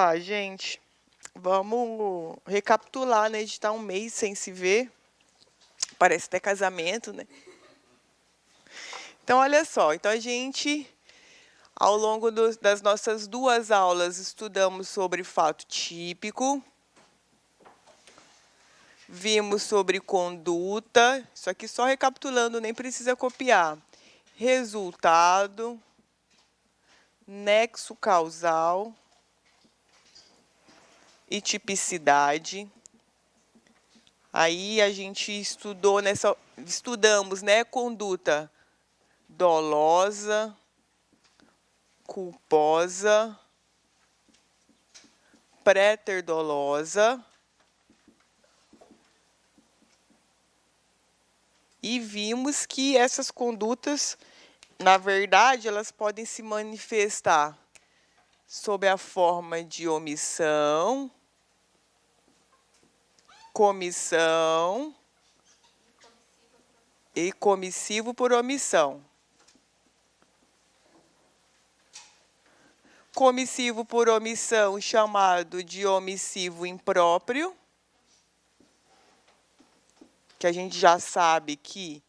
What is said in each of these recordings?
lá, gente. Vamos recapitular, né? A gente tá um mês sem se ver. Parece até casamento, né? Então, olha só. Então, a gente, ao longo das nossas 2 aulas, estudamos sobre fato típico. Vimos sobre conduta. Isso aqui só recapitulando, nem precisa copiar. Resultado. Nexo causal. E tipicidade. Aí a gente estudamos, né, conduta dolosa, culposa, préter-dolosa e vimos que essas condutas, na verdade, elas podem se manifestar sob a forma de omissão, comissão e comissivo por omissão. Comissivo por omissão, chamado de omissivo impróprio, que a gente já sabe que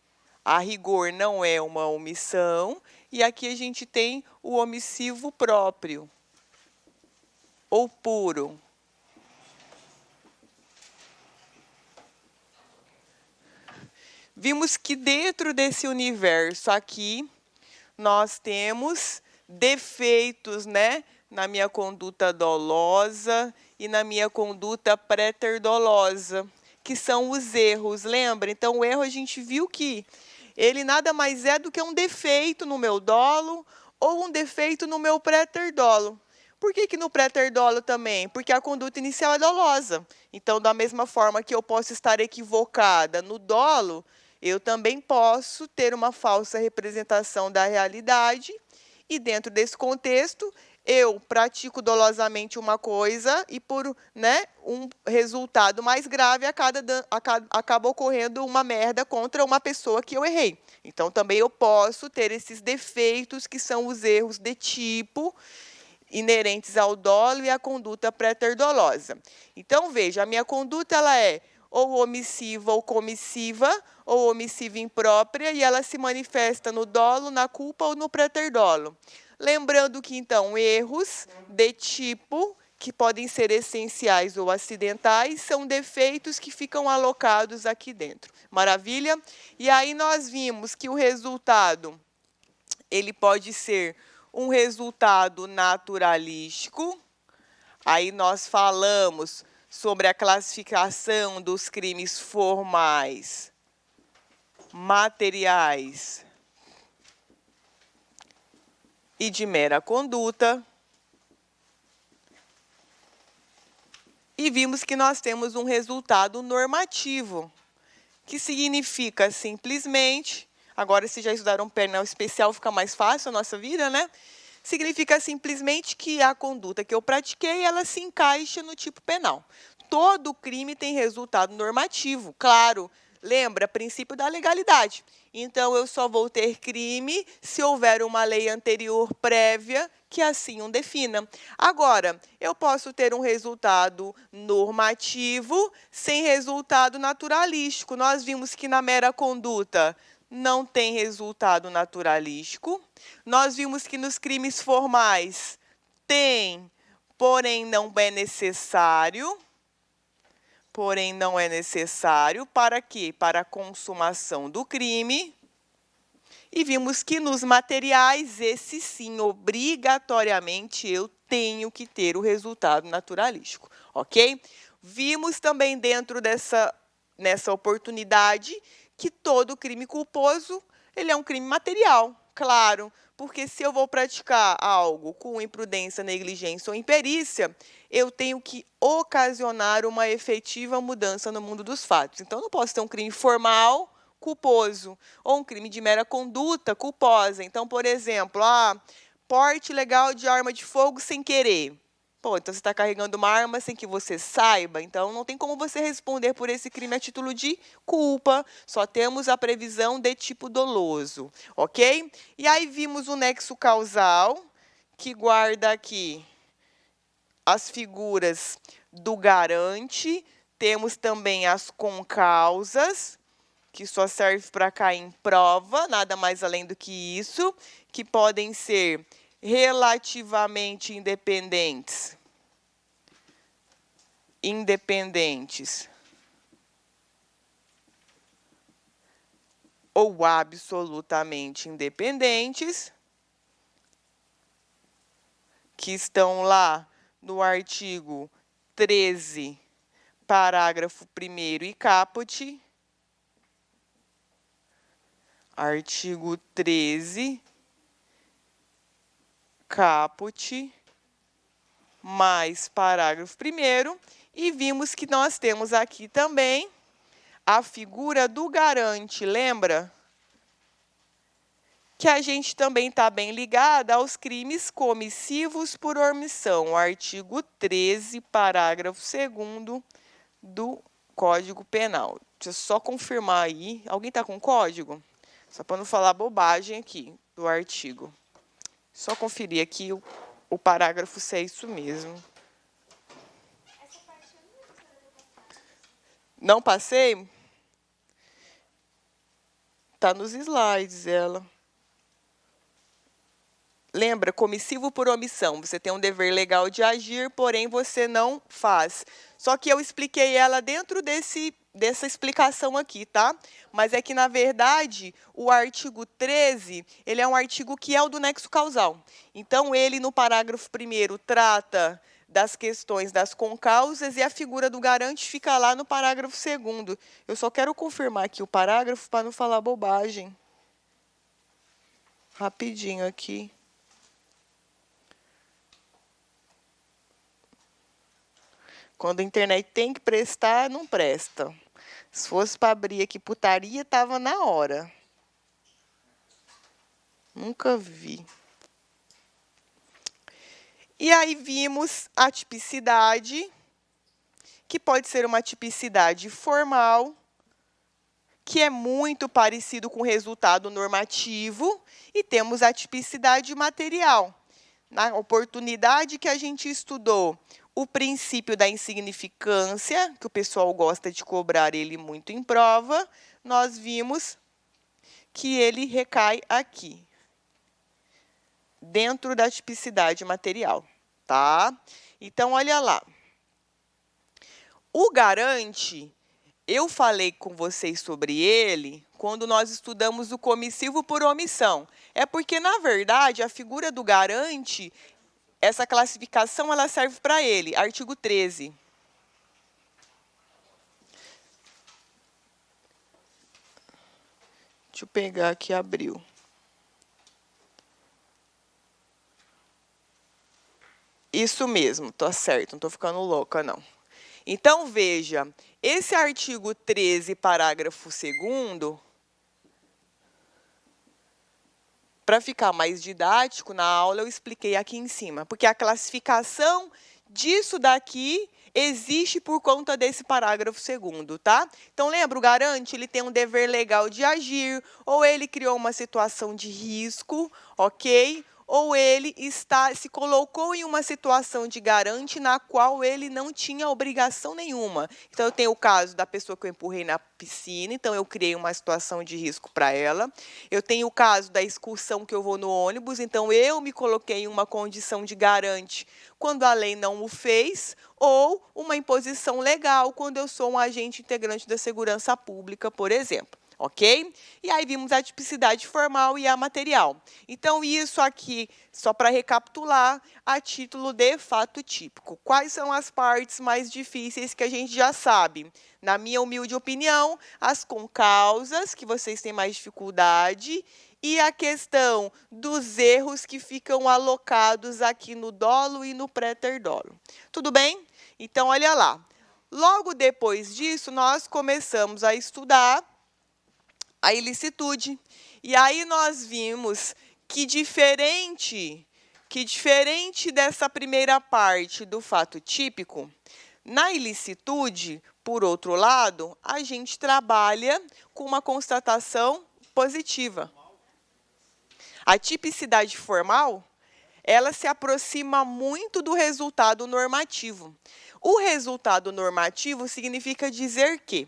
a rigor não é uma omissão, e aqui a gente tem o omissivo próprio, ou puro. Vimos que dentro desse universo aqui, nós temos defeitos, né? Na minha conduta dolosa e na minha conduta préter-dolosa, que são os erros, lembra? Então, o erro a gente viu que ele nada mais é do que um defeito no meu dolo ou um defeito no meu préter-dolo. Por que no préter-dolo também? Porque a conduta inicial é dolosa. Então, da mesma forma que eu posso estar equivocada no dolo, eu também posso ter uma falsa representação da realidade e, dentro desse contexto, eu pratico dolosamente uma coisa e, por um resultado mais grave, acaba ocorrendo uma merda contra uma pessoa que eu errei. Então, também eu posso ter esses defeitos que são os erros de tipo inerentes ao dolo e à conduta préter-dolosa. Então, veja, a minha conduta ela é ou omissiva ou comissiva, ou omissiva imprópria, e ela se manifesta no dolo, na culpa ou no préter-dolo. Lembrando que, então, erros de tipo, que podem ser essenciais ou acidentais, são defeitos que ficam alocados aqui dentro. Maravilha? E aí nós vimos que o resultado, ele pode ser um resultado naturalístico. Aí nós falamos sobre a classificação dos crimes formais, materiais e de mera conduta. E vimos que nós temos um resultado normativo, que significa simplesmente, agora se já estudaram um penal especial, fica mais fácil a nossa vida, né? Significa simplesmente que a conduta que eu pratiquei, ela se encaixa no tipo penal. Todo crime tem resultado normativo, claro. Lembra, princípio da legalidade. Então, eu só vou ter crime se houver uma lei anterior prévia que assim o defina. Agora, eu posso ter um resultado normativo sem resultado naturalístico. Nós vimos que na mera conduta não tem resultado naturalístico. Nós vimos que nos crimes formais tem, porém não é necessário. Porém não é necessário para quê? Para a consumação do crime. E vimos que nos materiais, esse sim, obrigatoriamente, eu tenho que ter o resultado naturalístico, ok? Vimos também nessa oportunidade que todo crime culposo, ele é um crime material, claro, porque se eu vou praticar algo com imprudência, negligência ou imperícia, eu tenho que ocasionar uma efetiva mudança no mundo dos fatos. Então, eu não posso ter um crime formal culposo ou um crime de mera conduta culposa. Então, por exemplo, porte ilegal de arma de fogo sem querer. Pô, então você está carregando uma arma sem que você saiba, então não tem como você responder por esse crime a título de culpa, só temos a previsão de tipo doloso, ok? E aí vimos o nexo causal, que guarda aqui as figuras do garante, temos também as concausas, que só serve para cair em prova, nada mais além do que isso, que podem ser relativamente independentes, ou absolutamente independentes, que estão lá no artigo 13, parágrafo 1º e caput. Artigo 13, caput, mais parágrafo 1º. E vimos que nós temos aqui também a figura do garante, lembra? Que a gente também está bem ligada aos crimes comissivos por omissão. O artigo 13, parágrafo 2º do Código Penal. Deixa eu só confirmar aí. Alguém está com código? Só para não falar bobagem aqui do artigo. Só conferir aqui o parágrafo se é isso mesmo. Não passei? Está nos slides ela. Lembra, comissivo por omissão. Você tem um dever legal de agir, porém você não faz. Só que eu expliquei ela dentro dessa explicação aqui, tá? Mas é que, na verdade, o artigo 13, ele é um artigo que é o do nexo causal. Então, ele, no parágrafo 1º, trata das questões das concausas e a figura do garante fica lá no parágrafo 2º. Eu só quero confirmar aqui o parágrafo para não falar bobagem. Rapidinho aqui. Quando a internet tem que prestar, não presta. Se fosse para abrir aqui putaria, estava na hora. Nunca vi. E aí vimos a tipicidade, que pode ser uma tipicidade formal, que é muito parecido com o resultado normativo, e temos a tipicidade material. Na oportunidade que a gente estudou o princípio da insignificância, que o pessoal gosta de cobrar ele muito em prova, nós vimos que ele recai aqui, dentro da tipicidade material, tá? Então, olha lá. O garante, eu falei com vocês sobre ele quando nós estudamos o comissivo por omissão. É porque, na verdade, a figura do garante, essa classificação, ela serve para ele. Artigo 13. Deixa eu pegar aqui, abriu. Isso mesmo, tá certo, não estou ficando louca, não. Então, veja, esse artigo 13, parágrafo 2º, para ficar mais didático, na aula eu expliquei aqui em cima, porque a classificação disso daqui existe por conta desse parágrafo 2º, tá? Então, lembra, o garante, ele tem um dever legal de agir, ou ele criou uma situação de risco, ok? Ou ele se colocou em uma situação de garante na qual ele não tinha obrigação nenhuma. Então, eu tenho o caso da pessoa que eu empurrei na piscina, então eu criei uma situação de risco para ela. Eu tenho o caso da excursão que eu vou no ônibus, então eu me coloquei em uma condição de garante quando a lei não o fez, ou uma imposição legal quando eu sou um agente integrante da segurança pública, por exemplo. Ok? E aí vimos a tipicidade formal e a material. Então, isso aqui, só para recapitular, a título de fato típico. Quais são as partes mais difíceis que a gente já sabe? Na minha humilde opinião, as concausas, que vocês têm mais dificuldade, e a questão dos erros que ficam alocados aqui no dolo e no préter dolo. Tudo bem? Então, olha lá. Logo depois disso, nós começamos a estudar a ilicitude. E aí nós vimos que diferente dessa primeira parte do fato típico, na ilicitude, por outro lado, a gente trabalha com uma constatação positiva. A tipicidade formal, ela se aproxima muito do resultado normativo. O resultado normativo significa dizer que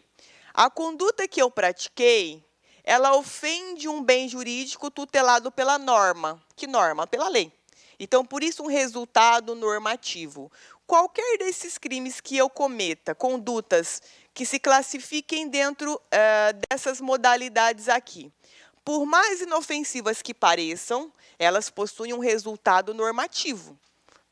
a conduta que eu pratiquei, ela ofende um bem jurídico tutelado pela norma. Que norma? Pela lei. Então, por isso, um resultado normativo. Qualquer desses crimes que eu cometa, condutas que se classifiquem dentro dessas modalidades aqui, por mais inofensivas que pareçam, elas possuem um resultado normativo.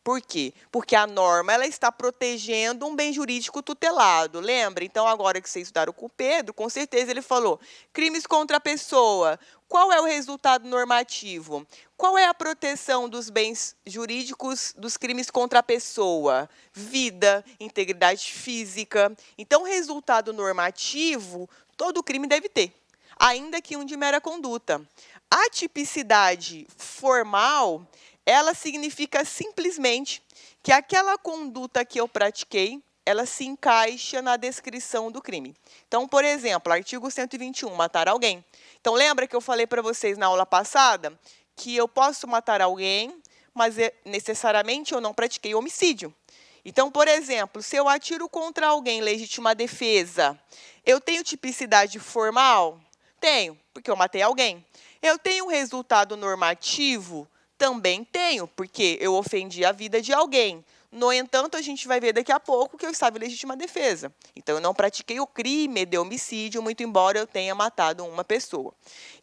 Por quê? Porque a norma ela está protegendo um bem jurídico tutelado. Lembra? Então, agora que vocês estudaram com o Pedro, com certeza ele falou: crimes contra a pessoa. Qual é o resultado normativo? Qual é a proteção dos bens jurídicos dos crimes contra a pessoa? Vida, integridade física. Então, resultado normativo, todo crime deve ter, ainda que um de mera conduta. A tipicidade formal, ela significa simplesmente que aquela conduta que eu pratiquei, ela se encaixa na descrição do crime. Então, por exemplo, artigo 121, matar alguém. Então, lembra que eu falei para vocês na aula passada que eu posso matar alguém, mas necessariamente eu não pratiquei homicídio. Então, por exemplo, se eu atiro contra alguém em legítima defesa, eu tenho tipicidade formal? Tenho, porque eu matei alguém. Eu tenho resultado normativo? Também tenho, porque eu ofendi a vida de alguém. No entanto, a gente vai ver daqui a pouco que eu estava em legítima defesa. Então, eu não pratiquei o crime de homicídio, muito embora eu tenha matado uma pessoa.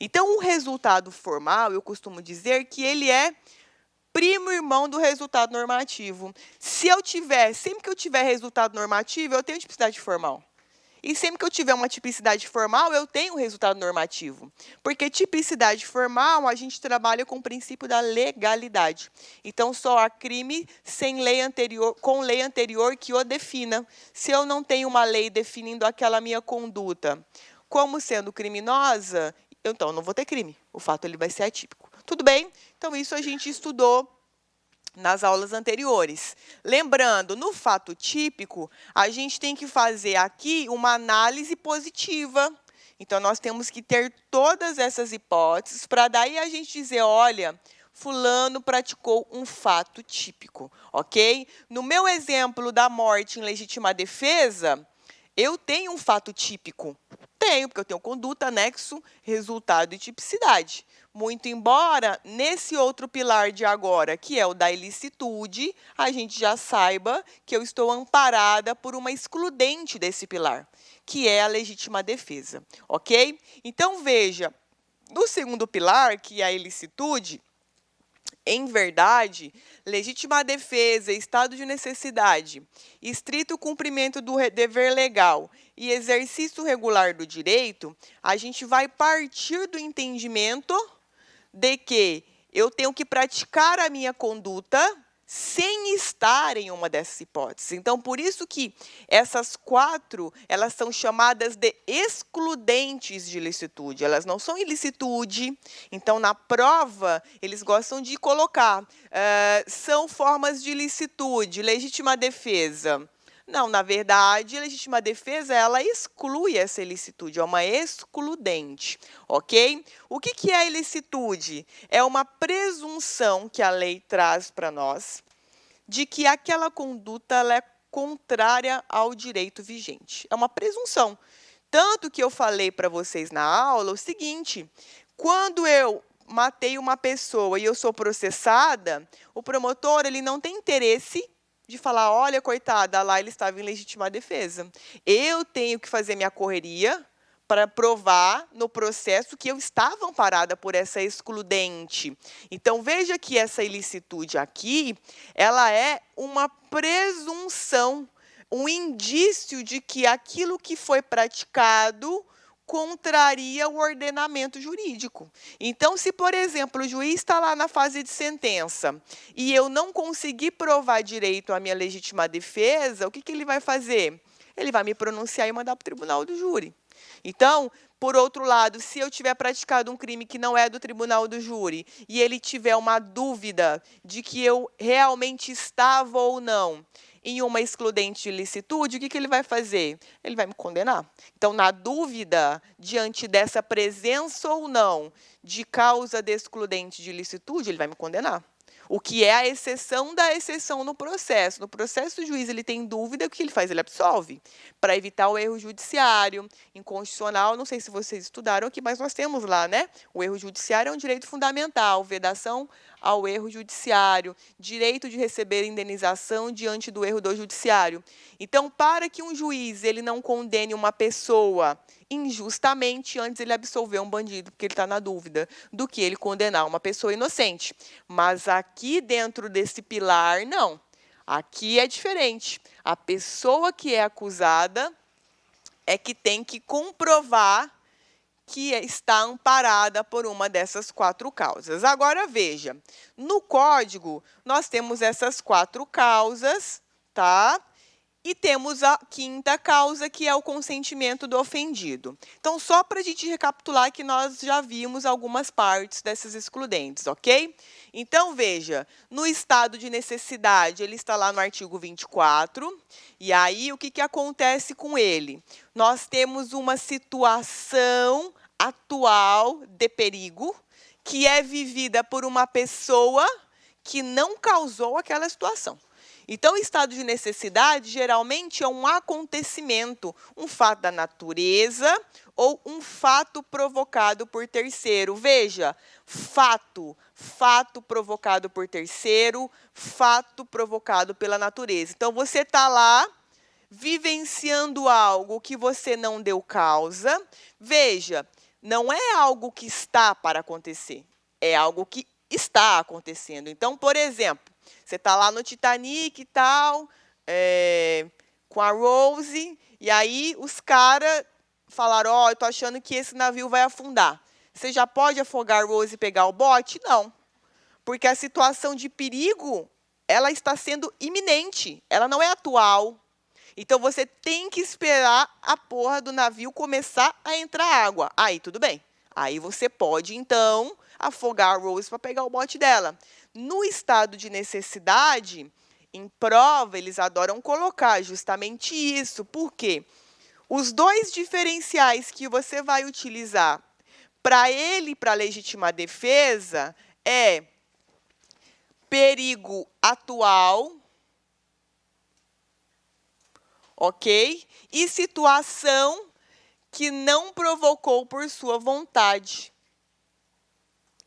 Então, o resultado formal, eu costumo dizer que ele é primo irmão do resultado normativo. Sempre que eu tiver resultado normativo, eu tenho tipicidade formal. E sempre que eu tiver uma tipicidade formal, eu tenho um resultado normativo. Porque tipicidade formal, a gente trabalha com o princípio da legalidade. Então, só há crime sem lei anterior, com lei anterior que o defina. Se eu não tenho uma lei definindo aquela minha conduta como sendo criminosa, então não vou ter crime. O fato ele vai ser atípico. Tudo bem? Então, isso a gente estudou nas aulas anteriores. Lembrando, no fato típico, a gente tem que fazer aqui uma análise positiva. Então, nós temos que ter todas essas hipóteses para daí a gente dizer, olha, fulano praticou um fato típico, ok? No meu exemplo da morte em legítima defesa, eu tenho um fato típico. Tenho, porque eu tenho conduta, nexo, resultado e tipicidade. Muito embora, nesse outro pilar de agora, que é o da ilicitude, a gente já saiba que eu estou amparada por uma excludente desse pilar, que é a legítima defesa, ok? Então, veja, no segundo pilar, que é a ilicitude, em verdade, legítima defesa, estado de necessidade, estrito cumprimento do dever legal e exercício regular do direito, a gente vai partir do entendimento de que eu tenho que praticar a minha conduta sem estar em uma dessas hipóteses. Então, por isso que essas quatro, elas são chamadas de excludentes de ilicitude. Elas não são ilicitude. Então, na prova, eles gostam de colocar, são formas de ilicitude, legítima defesa. Não, na verdade, a legítima defesa, ela exclui essa ilicitude, é uma excludente, ok? O que é a ilicitude? É uma presunção que a lei traz para nós de que aquela conduta ela é contrária ao direito vigente. É uma presunção. Tanto que eu falei para vocês na aula o seguinte, quando eu matei uma pessoa e eu sou processada, o promotor ele não tem interesse de falar, olha, coitada, lá ele estava em legítima defesa. Eu tenho que fazer minha correria para provar no processo que eu estava amparada por essa excludente. Então, veja que essa ilicitude aqui, ela é uma presunção, um indício de que aquilo que foi praticado contraria o ordenamento jurídico. Então, se, por exemplo, o juiz está lá na fase de sentença e eu não consegui provar direito à minha legítima defesa, o que ele vai fazer? Ele vai me pronunciar e mandar para o tribunal do júri. Então, por outro lado, se eu tiver praticado um crime que não é do tribunal do júri e ele tiver uma dúvida de que eu realmente estava ou não em uma excludente de ilicitude, o que ele vai fazer? Ele vai me condenar. Então, na dúvida, diante dessa presença ou não de causa de excludente de ilicitude, ele vai me condenar. O que é a exceção da exceção no processo. No processo, o juiz ele tem dúvida, o que ele faz? Ele absolve, para evitar o erro judiciário. Inconstitucional, não sei se vocês estudaram aqui, mas nós temos lá, né? O erro judiciário é um direito fundamental, vedação ao erro judiciário, direito de receber indenização diante do erro do judiciário. Então, para que um juiz ele não condene uma pessoa injustamente, antes ele absolver um bandido, porque ele está na dúvida, do que ele condenar uma pessoa inocente. Mas aqui dentro desse pilar, não. Aqui é diferente. A pessoa que é acusada é que tem que comprovar que está amparada por uma dessas 4 causas. Agora, veja, no Código, nós temos essas 4 causas, tá? E temos a 5ª causa, que é o consentimento do ofendido. Então, só para a gente recapitular que nós já vimos algumas partes dessas excludentes, ok? Então, veja, no estado de necessidade, ele está lá no artigo 24, e aí o que acontece com ele? Nós temos uma situação atual de perigo, que é vivida por uma pessoa que não causou aquela situação. Então, o estado de necessidade, geralmente, é um acontecimento, um fato da natureza ou um fato provocado por terceiro. Veja, fato provocado por terceiro, fato provocado pela natureza. Então, você está lá vivenciando algo que você não deu causa. Veja, não é algo que está para acontecer, é algo que está acontecendo. Então, por exemplo, você está lá no Titanic e tal, com a Rose, e aí os caras falaram, ó, eu tô achando que esse navio vai afundar. Você já pode afogar a Rose e pegar o bote? Não, porque a situação de perigo, ela está sendo iminente, ela não é atual. Então, você tem que esperar a porra do navio começar a entrar água. Aí, tudo bem. Aí, você pode, então, afogar a Rose para pegar o bote dela. No estado de necessidade, em prova, eles adoram colocar justamente isso. Por quê? Os 2 diferenciais que você vai utilizar para ele e para a legítima defesa é perigo atual, ok? E situação que não provocou por sua vontade.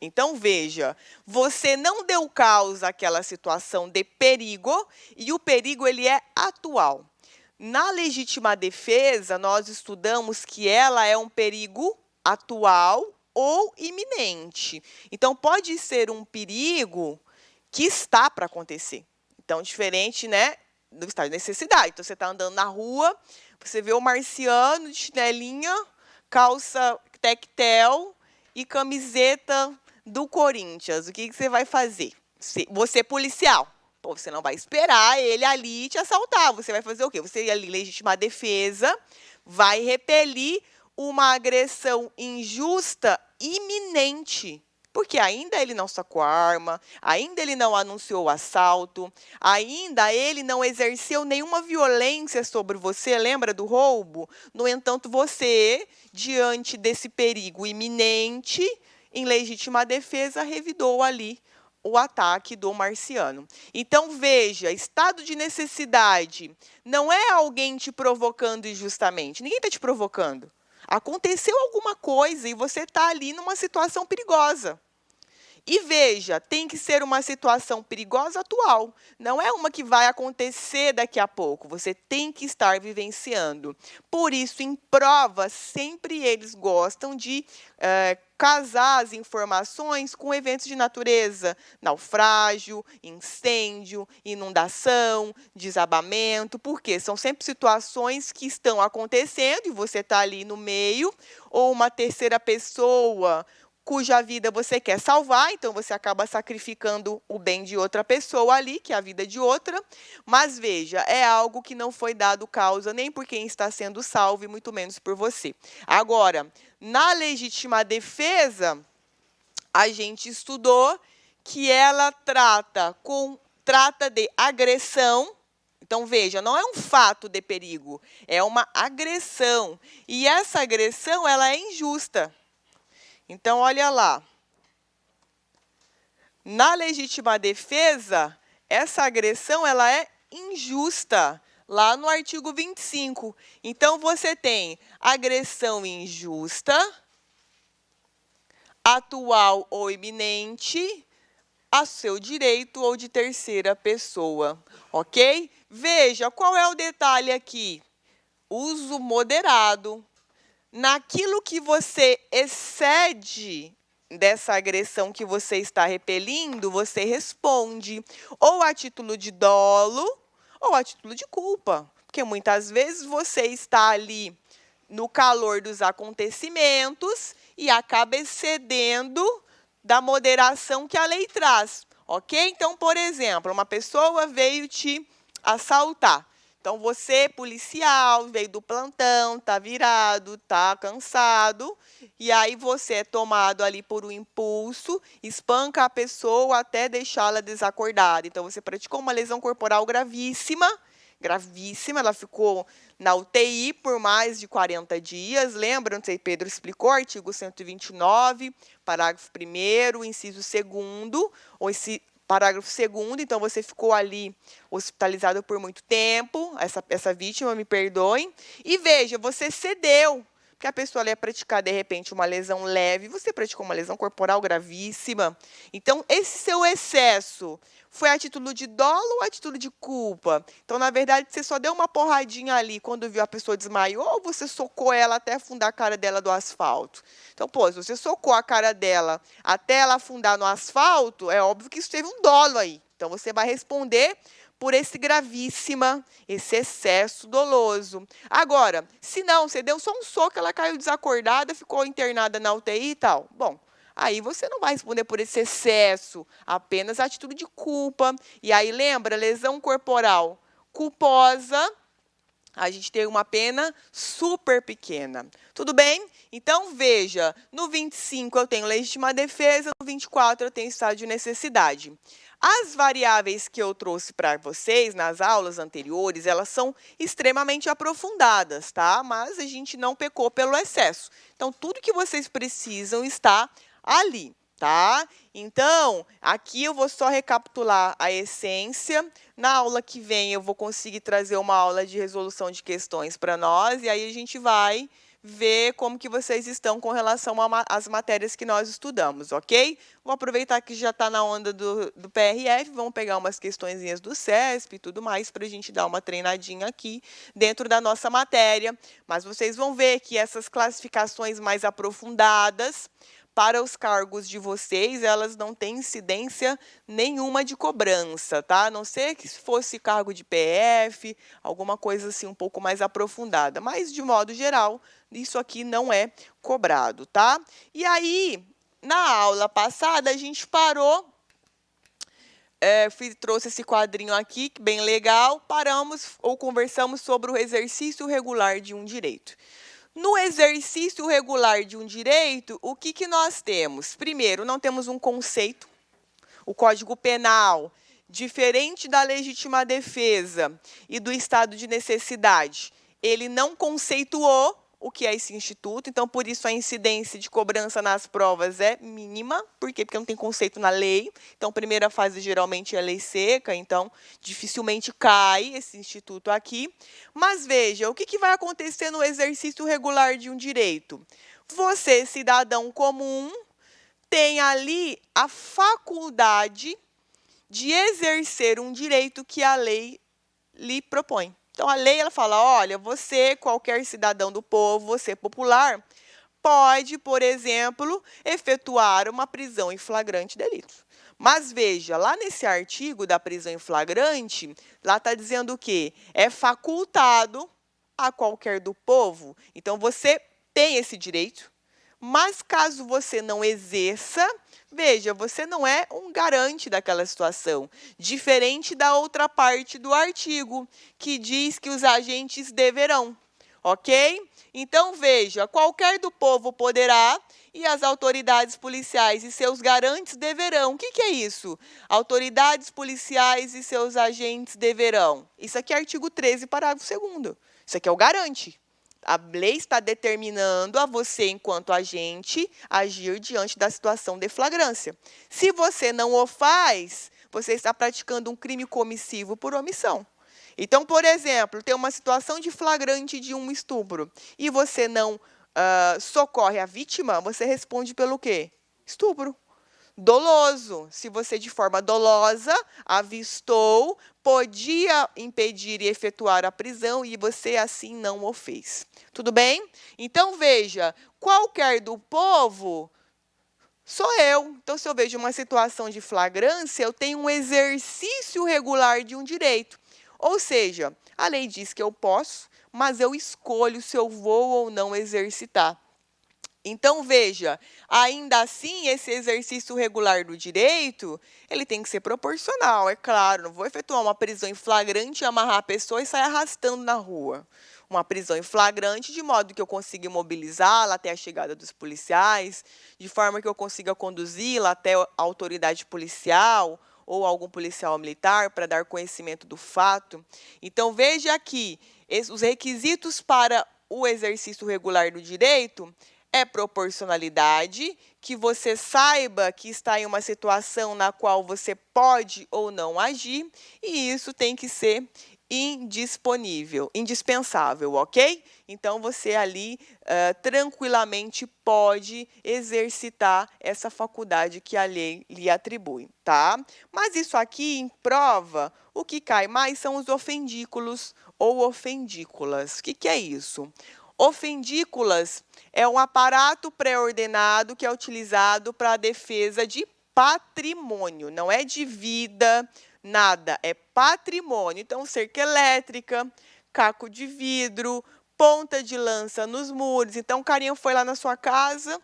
Então, veja, você não deu causa àquela situação de perigo, e o perigo ele é atual. Na legítima defesa, nós estudamos que ela é um perigo atual ou iminente. Então, pode ser um perigo que está para acontecer. Então, diferente, né, do estado de necessidade. Então, você está andando na rua, você vê o marciano de chinelinha, calça tectel e camiseta do Corinthians. O que você vai fazer? Você é policial. Pô, você não vai esperar ele ali te assaltar. Você vai fazer o quê? Você ali, legítima defesa, vai repelir uma agressão injusta iminente. Porque ainda ele não sacou a arma, ainda ele não anunciou o assalto, ainda ele não exerceu nenhuma violência sobre você, lembra do roubo? No entanto, você, diante desse perigo iminente, em legítima defesa, revidou ali o ataque do marciano. Então, veja, estado de necessidade não é alguém te provocando injustamente. Ninguém está te provocando. Aconteceu alguma coisa e você está ali numa situação perigosa. E veja, tem que ser uma situação perigosa atual. Não é uma que vai acontecer daqui a pouco. Você tem que estar vivenciando. Por isso, em prova, sempre eles gostam de casar as informações com eventos de natureza. Naufrágio, incêndio, inundação, desabamento. Por quê? São sempre situações que estão acontecendo e você está ali no meio. Ou uma terceira pessoa cuja vida você quer salvar, então você acaba sacrificando o bem de outra pessoa ali, que é a vida de outra. Mas veja, é algo que não foi dado causa nem por quem está sendo salvo e muito menos por você. Agora, na legítima defesa, a gente estudou que ela trata de agressão. Então, veja, não é um fato de perigo, é uma agressão. E essa agressão, ela é injusta. Então, olha lá. Na legítima defesa, essa agressão ela é injusta, lá no artigo 25. Então, você tem agressão injusta, atual ou iminente, a seu direito ou de terceira pessoa, ok? Veja, qual é o detalhe aqui? Uso moderado. Naquilo que você excede dessa agressão que você está repelindo, você responde ou a título de dolo ou a título de culpa. Porque muitas vezes você está ali no calor dos acontecimentos e acaba excedendo da moderação que a lei traz, ok? Então, por exemplo, uma pessoa veio te assaltar. Então, você, policial, veio do plantão, está virado, está cansado, e aí você é tomado ali por um impulso, espanca a pessoa até deixá-la desacordada. Então, você praticou uma lesão corporal gravíssima, ela ficou na UTI por mais de 40 dias. Lembra, não sei, Pedro explicou, artigo 129, parágrafo 1º, inciso 2º, ou esse parágrafo 2º, então você ficou ali hospitalizado por muito tempo, essa vítima, me perdoem, e veja, você cedeu, porque a pessoa ia praticar, de repente, uma lesão leve, você praticou uma lesão corporal gravíssima. Então, esse seu excesso foi a título de dolo ou a título de culpa? Então, na verdade, você só deu uma porradinha ali quando viu a pessoa desmaiou ou você socou ela até afundar a cara dela do asfalto? Então, pô, se você socou a cara dela até ela afundar no asfalto, é óbvio que isso teve um dolo aí. Então, você vai responder por esse excesso doloso. Agora, se não, você deu só um soco, ela caiu desacordada, ficou internada na UTI e tal. Bom, aí você não vai responder por esse excesso, apenas a título de culpa. E aí, lembra, lesão corporal culposa, a gente tem uma pena super pequena. Tudo bem? Então, veja, no 25 eu tenho legítima defesa, no 24 eu tenho estado de necessidade. As variáveis que eu trouxe para vocês nas aulas anteriores, elas são extremamente aprofundadas, tá? Mas a gente não pecou pelo excesso. Então, tudo que vocês precisam está ali, tá? Então, aqui eu vou só recapitular a essência. Na aula que vem, eu vou conseguir trazer uma aula de resolução de questões para nós, e aí a gente vai ver como que vocês estão com relação às matérias que nós estudamos, ok? Vou aproveitar que já está na onda do PRF, vamos pegar umas questõezinhas do CESP e tudo mais para a gente dar uma treinadinha aqui dentro da nossa matéria. Mas vocês vão ver que essas classificações mais aprofundadas para os cargos de vocês, elas não têm incidência nenhuma de cobrança, tá? A não ser que fosse cargo de PF, alguma coisa assim um pouco mais aprofundada. Mas, de modo geral, isso aqui não é cobrado, tá? E aí, na aula passada, a gente parou, trouxe esse quadrinho aqui, que bem legal, paramos ou conversamos sobre o exercício regular de um direito. No exercício regular de um direito, o que nós temos? Primeiro, não temos um conceito. O Código Penal, diferente da legítima defesa e do estado de necessidade, ele não conceituou o que é esse instituto, então, por isso, a incidência de cobrança nas provas é mínima. Por quê? Porque não tem conceito na lei. Então, a primeira fase, geralmente, é lei seca, então, dificilmente cai esse instituto aqui. Mas, veja, o que vai acontecer no exercício regular de um direito? Você, cidadão comum, tem ali a faculdade de exercer um direito que a lei lhe propõe. Então, a lei ela fala, olha, você, qualquer cidadão do povo, você popular, pode, por exemplo, efetuar uma prisão em flagrante delito. Mas, veja, lá nesse artigo da prisão em flagrante, lá está dizendo o quê? É facultado a qualquer do povo. Então, você tem esse direito, mas caso você não exerça, veja, você não é um garante daquela situação, diferente da outra parte do artigo, que diz que os agentes deverão, ok? Então, veja, qualquer do povo poderá e as autoridades policiais e seus garantes deverão. O que é isso? Autoridades policiais e seus agentes deverão. Isso aqui é artigo 13, parágrafo 2º. Isso aqui é o garante. A lei está determinando a você, enquanto agente, agir diante da situação de flagrância. Se você não o faz, você está praticando um crime comissivo por omissão. Então, por exemplo, tem uma situação de flagrante de um estupro e você não socorre a vítima, você responde pelo quê? Estupro. Doloso, se você de forma dolosa avistou, podia impedir e efetuar a prisão e você assim não o fez. Tudo bem? Então, veja, qualquer do povo sou eu. Então, se eu vejo uma situação de flagrância, eu tenho um exercício regular de um direito. Ou seja, a lei diz que eu posso, mas eu escolho se eu vou ou não exercitar. Então, veja, ainda assim, esse exercício regular do direito, ele tem que ser proporcional, é claro. Não vou efetuar uma prisão em flagrante, amarrar a pessoa e sair arrastando na rua. Uma prisão em flagrante, de modo que eu consiga imobilizá-la até a chegada dos policiais, de forma que eu consiga conduzi-la até a autoridade policial ou algum policial militar para dar conhecimento do fato. Então, veja aqui, os requisitos para o exercício regular do direito é proporcionalidade, que você saiba que está em uma situação na qual você pode ou não agir, e isso tem que ser indispensável, ok? Então, você ali tranquilamente pode exercitar essa faculdade que a lei lhe atribui, tá? Mas isso aqui, em prova, o que cai mais são os ofendículos ou ofendículas. O que é isso? Ofendículas é um aparato pré-ordenado que é utilizado para a defesa de patrimônio, não é de vida, nada, é patrimônio. Então, cerca elétrica, caco de vidro, ponta de lança nos muros. Então, o carinha foi lá na sua casa,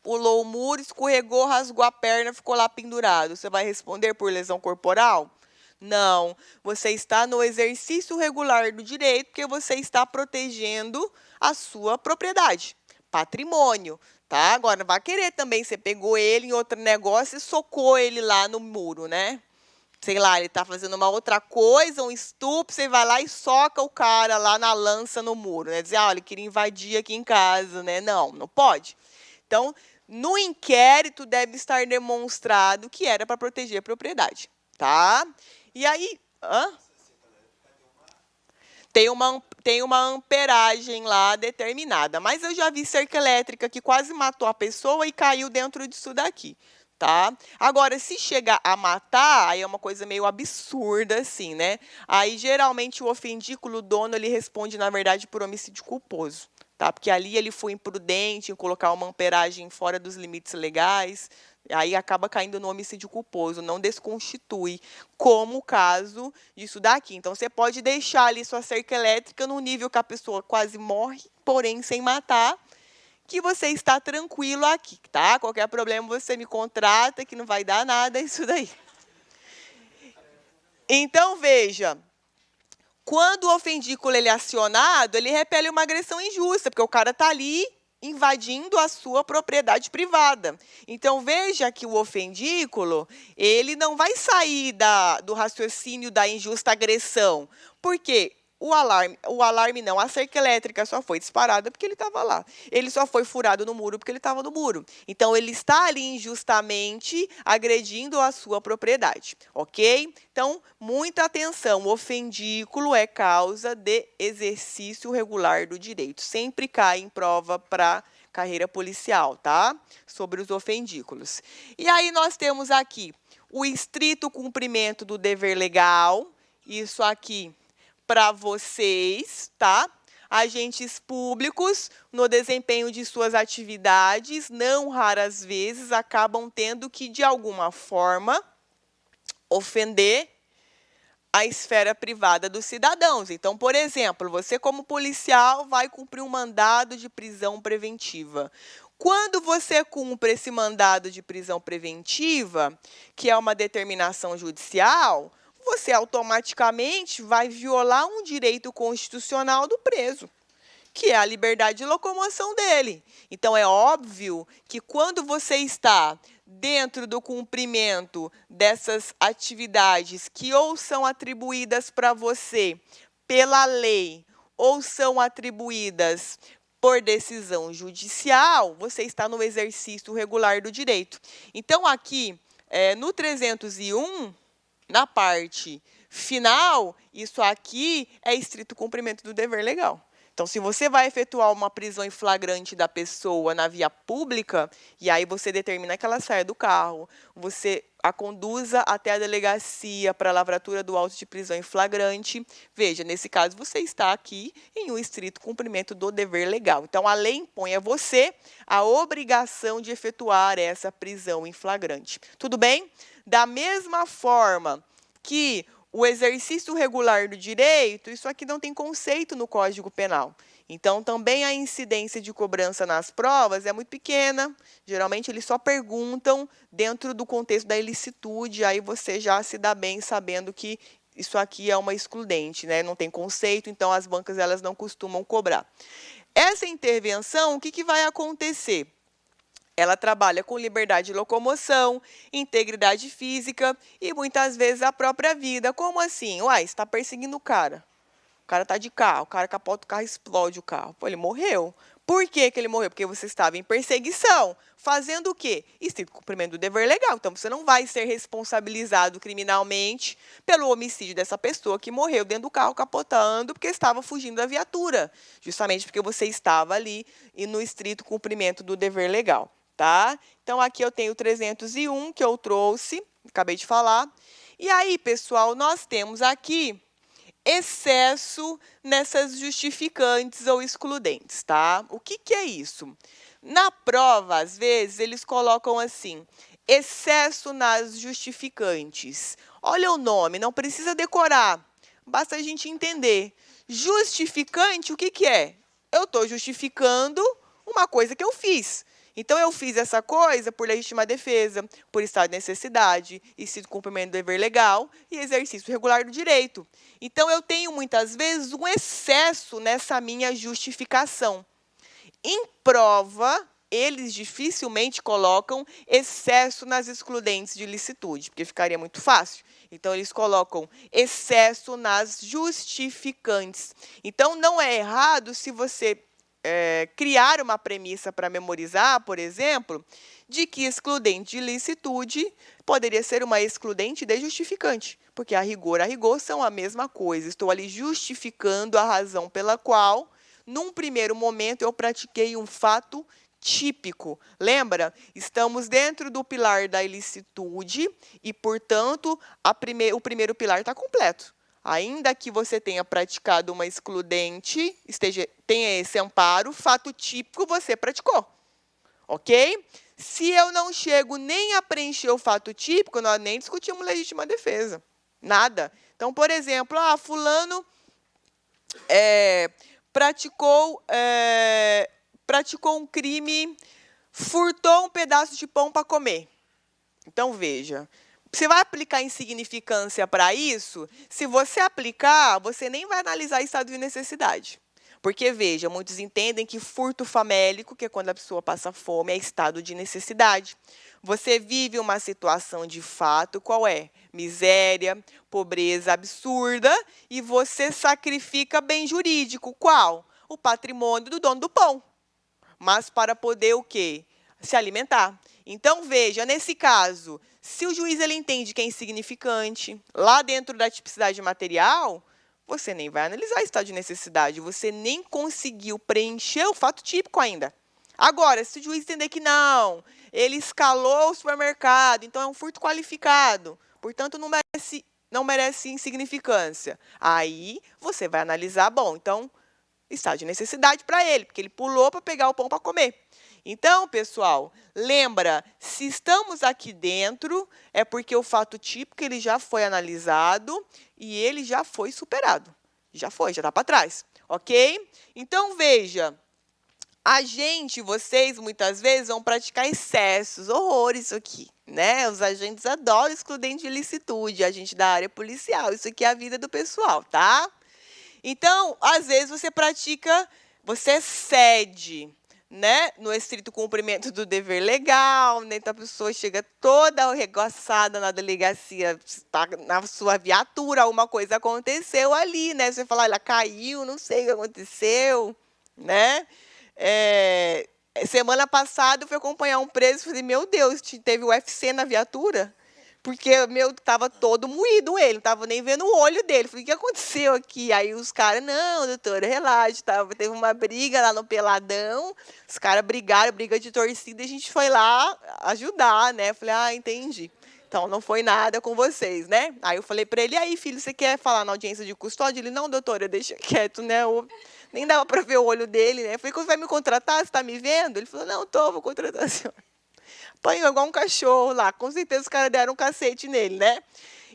pulou o muro, escorregou, rasgou a perna, ficou lá pendurado. Você vai responder por lesão corporal? Não, você está no exercício regular do direito, porque você está protegendo a sua propriedade, patrimônio, tá? Agora, não vai querer também, você pegou ele em outro negócio e socou ele lá no muro, né? Sei lá, ele está fazendo uma outra coisa, um estupro, você vai lá e soca o cara lá na lança no muro, né? Dizer, ele queria invadir aqui em casa, né? Não, não pode. Então, no inquérito deve estar demonstrado que era para proteger a propriedade, tá? E aí, tem uma amperagem lá determinada. Mas eu já vi cerca elétrica que quase matou a pessoa e caiu dentro disso daqui, tá? Agora, se chegar a matar, aí é uma coisa meio absurda, assim, né? Aí, geralmente, o ofendículo, o dono, ele responde, na verdade, por homicídio culposo, tá? Porque ali ele foi imprudente em colocar uma amperagem fora dos limites legais, aí acaba caindo no homicídio culposo, não desconstitui, como o caso disso daqui. Então, você pode deixar ali sua cerca elétrica no nível que a pessoa quase morre, porém sem matar, que você está tranquilo aqui, tá? Qualquer problema você me contrata, que não vai dar nada isso daí. Então, veja, quando o ofendículo ele é acionado, ele repele uma agressão injusta, porque o cara está ali invadindo a sua propriedade privada. Então, veja que o ofendículo, ele não vai sair do raciocínio da injusta agressão. Por quê? O alarme não, a cerca elétrica só foi disparada porque ele estava lá. Ele só foi furado no muro porque ele estava no muro. Então, ele está ali injustamente agredindo a sua propriedade, ok? Então, muita atenção, o ofendículo é causa de exercício regular do direito. Sempre cai em prova para carreira policial, tá? Sobre os ofendículos. E aí nós temos aqui o estrito cumprimento do dever legal, isso aqui para vocês, tá? Agentes públicos, no desempenho de suas atividades, não raras vezes, acabam tendo que, de alguma forma, ofender a esfera privada dos cidadãos. Então, por exemplo, você como policial vai cumprir um mandado de prisão preventiva. Quando você cumpre esse mandado de prisão preventiva, que é uma determinação judicial, você automaticamente vai violar um direito constitucional do preso, que é a liberdade de locomoção dele. Então, é óbvio que quando você está dentro do cumprimento dessas atividades que ou são atribuídas para você pela lei ou são atribuídas por decisão judicial, você está no exercício regular do direito. Então, aqui, no 301, na parte final, isso aqui é estrito cumprimento do dever legal. Então, se você vai efetuar uma prisão em flagrante da pessoa na via pública, e aí você determina que ela saia do carro, você a conduza até a delegacia para a lavratura do auto de prisão em flagrante, veja, nesse caso, você está aqui em um estrito cumprimento do dever legal. Então, a lei impõe a você a obrigação de efetuar essa prisão em flagrante. Tudo bem? Da mesma forma que o exercício regular do direito, isso aqui não tem conceito no Código Penal. Então, também a incidência de cobrança nas provas é muito pequena. Geralmente, eles só perguntam dentro do contexto da ilicitude, aí você já se dá bem sabendo que isso aqui é uma excludente, né? Não tem conceito, então as bancas elas não costumam cobrar. Essa intervenção, o que vai acontecer? Ela trabalha com liberdade de locomoção, integridade física e, muitas vezes, a própria vida. Como assim? Uai, você está perseguindo o cara está de carro, o cara capota o carro e explode o carro. Pô, ele morreu. Por que ele morreu? Porque você estava em perseguição. Fazendo o quê? Estrito cumprimento do dever legal. Então, você não vai ser responsabilizado criminalmente pelo homicídio dessa pessoa que morreu dentro do carro capotando porque estava fugindo da viatura. Justamente porque você estava ali e no estrito cumprimento do dever legal. Tá? Então, aqui eu tenho o 301 que eu trouxe, acabei de falar. E aí, pessoal, nós temos aqui excesso nessas justificantes ou excludentes, tá? O que é isso? Na prova, às vezes, eles colocam assim, excesso nas justificantes. Olha o nome, não precisa decorar, basta a gente entender. Justificante, o que é? Eu estou justificando uma coisa que eu fiz. Então, eu fiz essa coisa por legítima defesa, por estado de necessidade, estrito cumprimento do dever legal e exercício regular do direito. Então, eu tenho, muitas vezes, um excesso nessa minha justificação. Em prova, eles dificilmente colocam excesso nas excludentes de ilicitude, porque ficaria muito fácil. Então, eles colocam excesso nas justificantes. Então, não é errado se você criar uma premissa para memorizar, por exemplo, de que excludente de ilicitude poderia ser uma excludente de justificante, porque a rigor são a mesma coisa. Estou ali justificando a razão pela qual, num primeiro momento, eu pratiquei um fato típico. Lembra? Estamos dentro do pilar da ilicitude e, portanto, o primeiro pilar está completo. Ainda que você tenha praticado uma excludente, tenha esse amparo, fato típico você praticou. Ok? Se eu não chego nem a preencher o fato típico, nós nem discutimos legítima defesa. Nada. Então, por exemplo, fulano praticou um crime, furtou um pedaço de pão para comer. Então, veja. Você vai aplicar insignificância para isso? Se você aplicar, você nem vai analisar estado de necessidade. Porque, veja, muitos entendem que furto famélico, que é quando a pessoa passa fome, é estado de necessidade. Você vive uma situação de fato, qual é? Miséria, pobreza absurda, e você sacrifica bem jurídico. Qual? O patrimônio do dono do pão. Mas para poder o quê? Se alimentar. Então, veja, nesse caso, se o juiz ele entende que é insignificante, lá dentro da tipicidade material, você nem vai analisar estado de necessidade, você nem conseguiu preencher o fato típico ainda. Agora, se o juiz entender que não, ele escalou o supermercado, então é um furto qualificado, portanto, não merece insignificância. Aí, você vai analisar, bom, então, estado de necessidade para ele, porque ele pulou para pegar o pão para comer. Então, pessoal, lembra, se estamos aqui dentro, é porque o fato típico ele já foi analisado e ele já foi superado. Já está para trás, ok? Então, veja, vocês, muitas vezes, vão praticar excessos, horrores isso aqui, né? Os agentes adoram excludente de ilicitude, agente da área policial, isso aqui é a vida do pessoal, tá? Então, às vezes, você cede né, no estrito cumprimento do dever legal, né? Então a pessoa chega toda arregaçada na delegacia, na sua viatura, alguma coisa aconteceu ali, né? Você fala, ela caiu, não sei o que aconteceu, né? Semana passada eu fui acompanhar um preso e falei, meu Deus, teve UFC na viatura? Porque estava todo moído ele, não estava nem vendo o olho dele. Falei, o que aconteceu aqui? Aí os caras, não, doutora, relaxa, teve uma briga lá no Peladão, os caras brigaram, briga de torcida, e a gente foi lá ajudar, né? Falei, entendi. Então, não foi nada com vocês, né? Aí eu falei para ele, aí, filho, você quer falar na audiência de custódia? Ele, não, doutora, deixa quieto, né? Nem dava para ver o olho dele, né? Eu falei, você vai me contratar? Você está me vendo? Ele falou, não, vou contratar a senhora. Apanhou igual um cachorro lá. Com certeza os caras deram um cacete nele, né?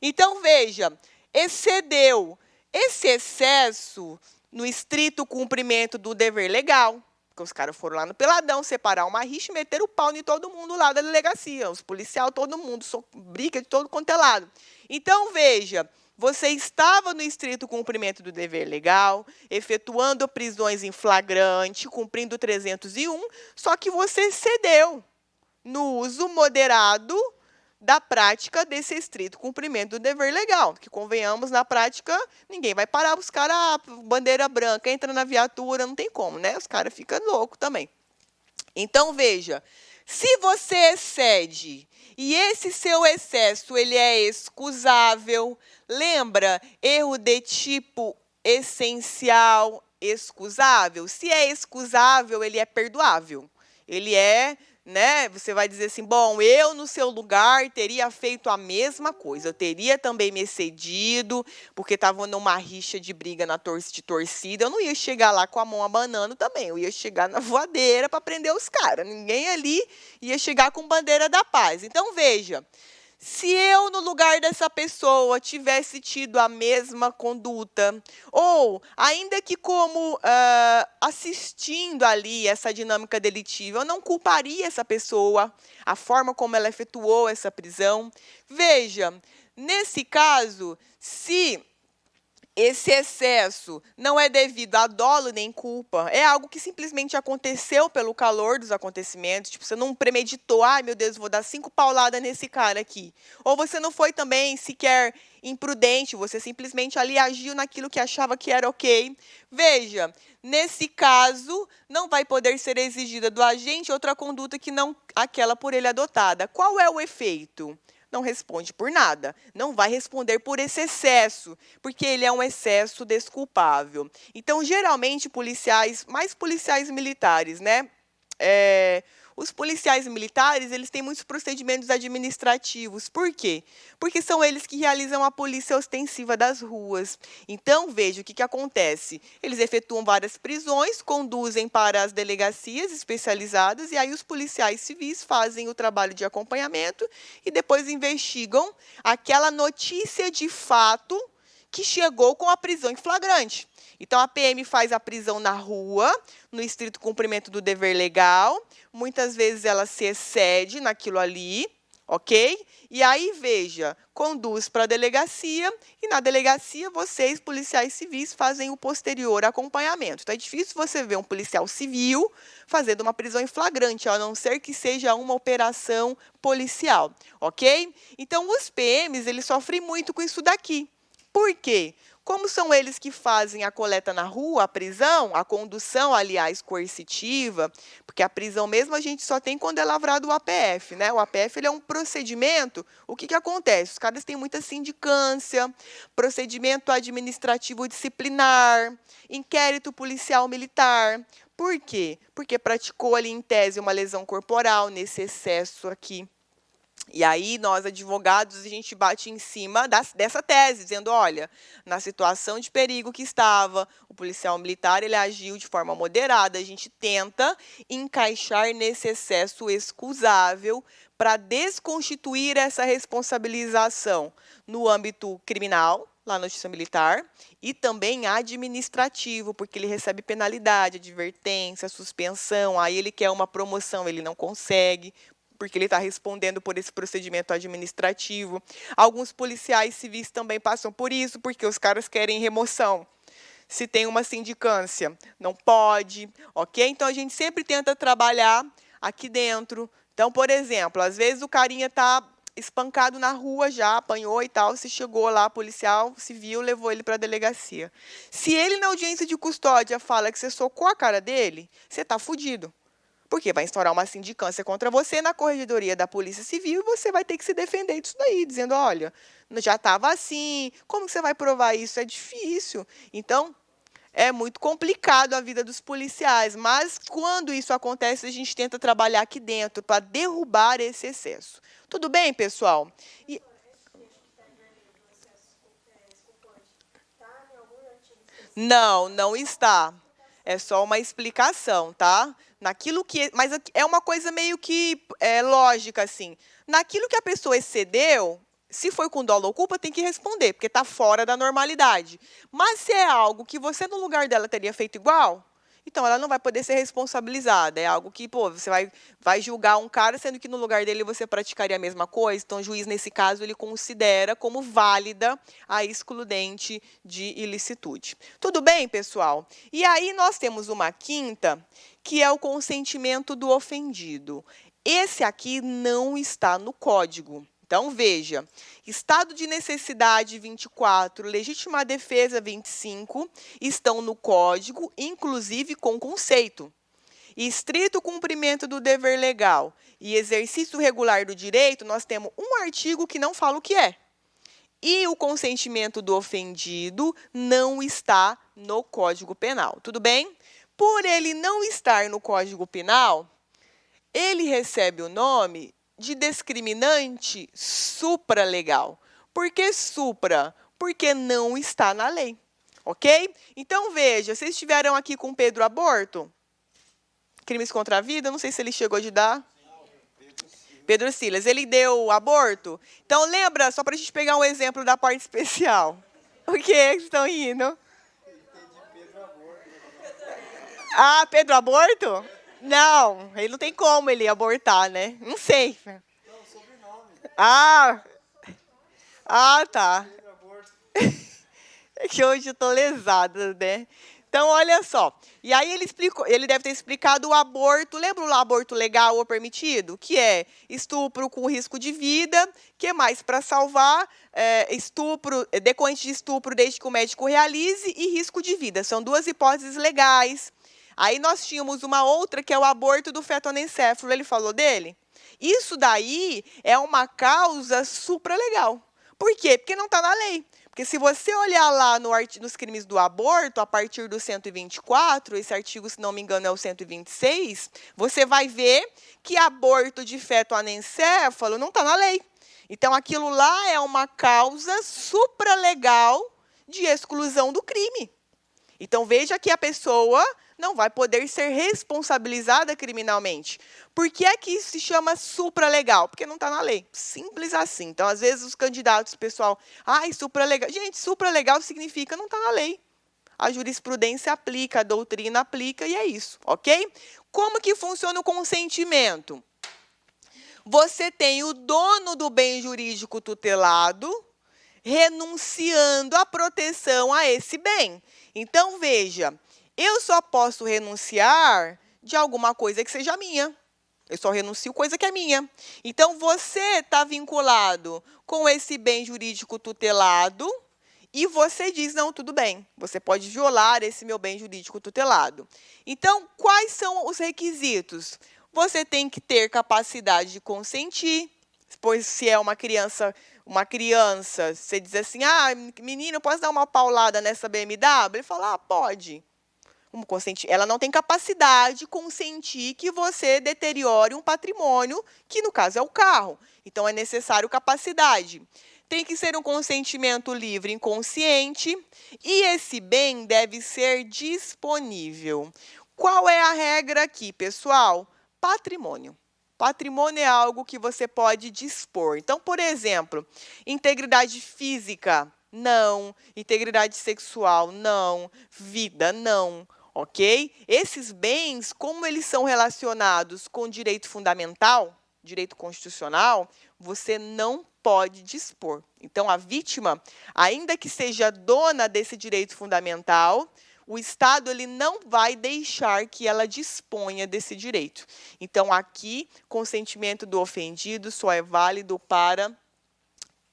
Então, veja, excedeu. Esse excesso no estrito cumprimento do dever legal, porque os caras foram lá no Peladão, separar uma rixa e meteram o pau em todo mundo lá da delegacia. Os policiais, todo mundo, briga de todo quanto é lado. Então, veja, você estava no estrito cumprimento do dever legal, efetuando prisões em flagrante, cumprindo 301, só que você cedeu no uso moderado da prática desse estrito cumprimento do dever legal. Que, convenhamos, na prática, ninguém vai parar os caras, bandeira branca, entra na viatura, não tem como, né? Os caras ficam loucos também. Então, veja, se você excede e esse seu excesso ele é excusável, lembra, erro de tipo essencial, excusável? Se é excusável, ele é perdoável. Ele é, né, você vai dizer assim, bom, eu no seu lugar teria feito a mesma coisa, eu teria também me excedido, porque estava numa rixa de briga de torcida, eu não ia chegar lá com a mão abanando também, eu ia chegar na voadeira para prender os caras, ninguém ali ia chegar com bandeira da paz. Então, veja, se eu, no lugar dessa pessoa, tivesse tido a mesma conduta, ou, ainda que como assistindo ali essa dinâmica delitiva, eu não culparia essa pessoa, a forma como ela efetuou essa prisão. Veja, nesse caso, se esse excesso não é devido a dolo nem culpa, é algo que simplesmente aconteceu pelo calor dos acontecimentos, tipo, você não premeditou, ai meu Deus, vou dar 5 pauladas nesse cara aqui. Ou você não foi também sequer imprudente, você simplesmente ali agiu naquilo que achava que era ok. Veja, nesse caso, não vai poder ser exigida do agente outra conduta que não aquela por ele adotada. Qual é o efeito? Não responde por nada, não vai responder por esse excesso, porque ele é um excesso desculpável. Então, geralmente, mais policiais militares, né? Os policiais militares, eles têm muitos procedimentos administrativos. Por quê? Porque são eles que realizam a polícia ostensiva das ruas. Então, veja o que acontece. Eles efetuam várias prisões, conduzem para as delegacias especializadas, e aí os policiais civis fazem o trabalho de acompanhamento e depois investigam aquela notícia de fato que chegou com a prisão em flagrante. Então, a PM faz a prisão na rua, no estrito cumprimento do dever legal. Muitas vezes ela se excede naquilo ali, ok? E aí, veja, conduz para a delegacia e na delegacia vocês, policiais civis, fazem o posterior acompanhamento. Então, é difícil você ver um policial civil fazendo uma prisão em flagrante, a não ser que seja uma operação policial, ok? Então, os PMs, eles sofrem muito com isso daqui. Por quê? Como são eles que fazem a coleta na rua, a prisão, a condução, aliás, coercitiva, porque a prisão mesmo a gente só tem quando é lavrado o APF, né? O APF ele é um procedimento, o que acontece? Os caras têm muita sindicância, procedimento administrativo disciplinar, inquérito policial militar. Por quê? Porque praticou ali, em tese, uma lesão corporal nesse excesso aqui. E aí, nós, advogados, a gente bate em cima dessa tese, dizendo, olha, na situação de perigo que estava, o policial militar ele agiu de forma moderada, a gente tenta encaixar nesse excesso excusável para desconstituir essa responsabilização no âmbito criminal, lá na Justiça Militar, e também administrativo, porque ele recebe penalidade, advertência, suspensão, aí ele quer uma promoção, ele não consegue, porque ele está respondendo por esse procedimento administrativo. Alguns policiais civis também passam por isso, porque os caras querem remoção. se tem uma sindicância. Não pode, ok? Então, a gente sempre tenta trabalhar aqui dentro. Então, por exemplo, às vezes o carinha está espancado na rua já, apanhou e tal, se chegou lá, policial civil levou ele para a delegacia. Se ele, na audiência de custódia, fala que você socou a cara dele, você está fudido. Porque vai instaurar uma sindicância contra você na corregedoria da Polícia Civil e você vai ter que se defender disso daí, dizendo, olha, já estava assim, como que você vai provar isso? É difícil. Então, é muito complicado a vida dos policiais, mas quando isso acontece, a gente tenta trabalhar aqui dentro para derrubar esse excesso. Tudo bem, pessoal? E... Não, não está. É só uma explicação, tá? Naquilo que, mas é uma coisa meio que lógica, assim. Naquilo que a pessoa excedeu, se foi com dolo ou culpa, tem que responder, porque está fora da normalidade. Mas se é algo que você, no lugar dela, teria feito igual, então ela não vai poder ser responsabilizada. É algo que, pô, você vai julgar um cara, sendo que no lugar dele você praticaria a mesma coisa. Então, o juiz, nesse caso, ele considera como válida a excludente de ilicitude. Tudo bem, pessoal? E aí nós temos uma quinta, que é o consentimento do ofendido. Esse aqui não está no código. Então, veja, estado de necessidade 24, legítima defesa 25, estão no Código, inclusive com conceito. Estrito cumprimento do dever legal e exercício regular do direito, nós temos um artigo que não fala o que é. E o consentimento do ofendido não está no Código Penal. Tudo bem? Por ele não estar no Código Penal, ele recebe o nome de discriminante supralegal. Por que supra? Porque não está na lei, ok? Então, veja, vocês estiveram aqui com Pedro Aborto? Crimes contra a vida, não sei se ele chegou a dar. Pedro Silas, ele deu aborto? Então, lembra, só para a gente pegar um exemplo da parte especial. O que estão rindo? Ah, Pedro Aborto? Não, ele não tem como ele abortar, né? Não sei. Ah, tá. É que hoje eu tô lesada, né? Então, olha só. E aí ele explicou, ele deve ter explicado o aborto. Lembra o aborto legal ou permitido? Que é estupro com risco de vida, que mais para salvar, estupro, decorrente de estupro desde que o médico realize e risco de vida. São duas hipóteses legais. Aí nós tínhamos uma outra que é o aborto do feto anencéfalo. Ele falou dele? Isso daí é uma causa supralegal. Por quê? Porque não está na lei. Porque se você olhar lá nos crimes do aborto, a partir do 124, esse artigo, se não me engano, é o 126, você vai ver que aborto de feto anencéfalo não está na lei. Então, aquilo lá é uma causa supralegal de exclusão do crime. Então, veja que a pessoa não vai poder ser responsabilizada criminalmente. Por que é que isso se chama supralegal? Porque não está na lei. Simples assim. Então, às vezes, os candidatos, pessoal, supralegal. Gente, supralegal significa não está na lei. A jurisprudência aplica, a doutrina aplica e é isso, ok? Como que funciona o consentimento? Você tem o dono do bem jurídico tutelado renunciando à proteção a esse bem. Então, veja, eu só posso renunciar de alguma coisa que seja minha. Eu só renuncio coisa que é minha. Então, você está vinculado com esse bem jurídico tutelado e você diz, não, tudo bem, você pode violar esse meu bem jurídico tutelado. Então, quais são os requisitos? Você tem que ter capacidade de consentir, pois se é uma criança, você diz assim, menino, posso dar uma paulada nessa BMW? Ele fala, pode. Ela não tem capacidade de consentir que você deteriore um patrimônio, que no caso é o carro. Então, é necessário capacidade. Tem que ser um consentimento livre e inconsciente, e esse bem deve ser disponível. Qual é a regra aqui, pessoal? Patrimônio. Patrimônio é algo que você pode dispor. Então, por exemplo, integridade física, não. Integridade sexual, não. Vida, não. Ok? Esses bens, como eles são relacionados com direito fundamental, direito constitucional, você não pode dispor. Então, a vítima, ainda que seja dona desse direito fundamental, o Estado ele não vai deixar que ela disponha desse direito. Então, aqui, consentimento do ofendido só é válido para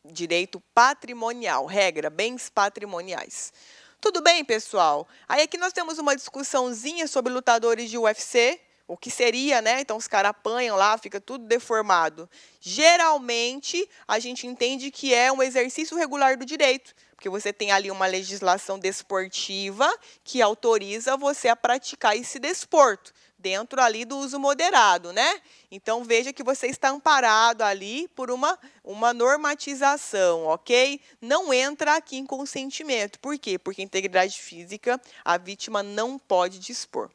direito patrimonial, regra, bens patrimoniais. Tudo bem, pessoal? Aí aqui nós temos uma discussãozinha sobre lutadores de UFC, o que seria, né? Então, os caras apanham lá, fica tudo deformado. Geralmente, a gente entende que é um exercício regular do direito, porque você tem ali uma legislação desportiva que autoriza você a praticar esse desporto, dentro ali do uso moderado, né? Então, veja que você está amparado ali por uma normatização, ok? Não entra aqui em consentimento. Por quê? Porque integridade física, a vítima não pode dispor.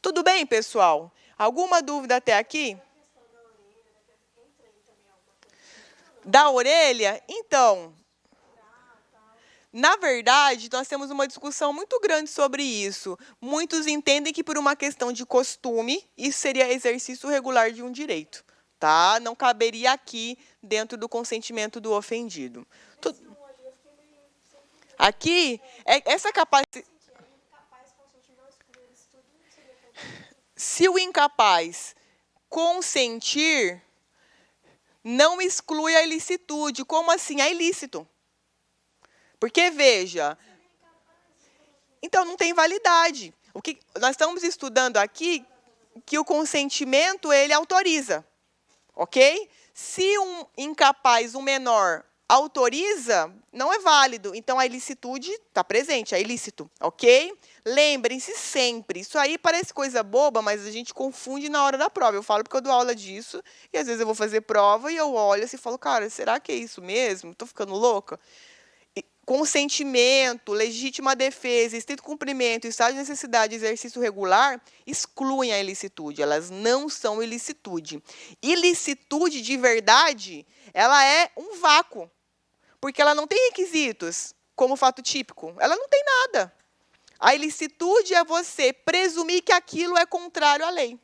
Tudo bem, pessoal? Alguma dúvida até aqui? Da orelha? Então, na verdade, nós temos uma discussão muito grande sobre isso. Muitos entendem que por uma questão de costume, isso seria exercício regular de um direito, tá? Não caberia aqui dentro do consentimento do ofendido. Aqui, essa capacidade... Se o incapaz consentir, não exclui a ilicitude. Como assim? É ilícito. Porque, veja, então não tem validade. O que nós estamos estudando aqui, que o consentimento, ele autoriza, ok? Se um incapaz, um menor, autoriza, não é válido. Então, a ilicitude está presente, é ilícito, ok? Lembrem-se sempre, isso aí parece coisa boba, mas a gente confunde na hora da prova. Eu falo porque eu dou aula disso, e às vezes eu vou fazer prova e eu olho assim e falo, cara, será que é isso mesmo? Estou ficando louca? Consentimento, legítima defesa, estrito cumprimento, estado de necessidade e exercício regular excluem a ilicitude, elas não são ilicitude. Ilicitude de verdade, ela é um vácuo, porque ela não tem requisitos, como fato típico, ela não tem nada. A ilicitude é você presumir que aquilo é contrário à lei.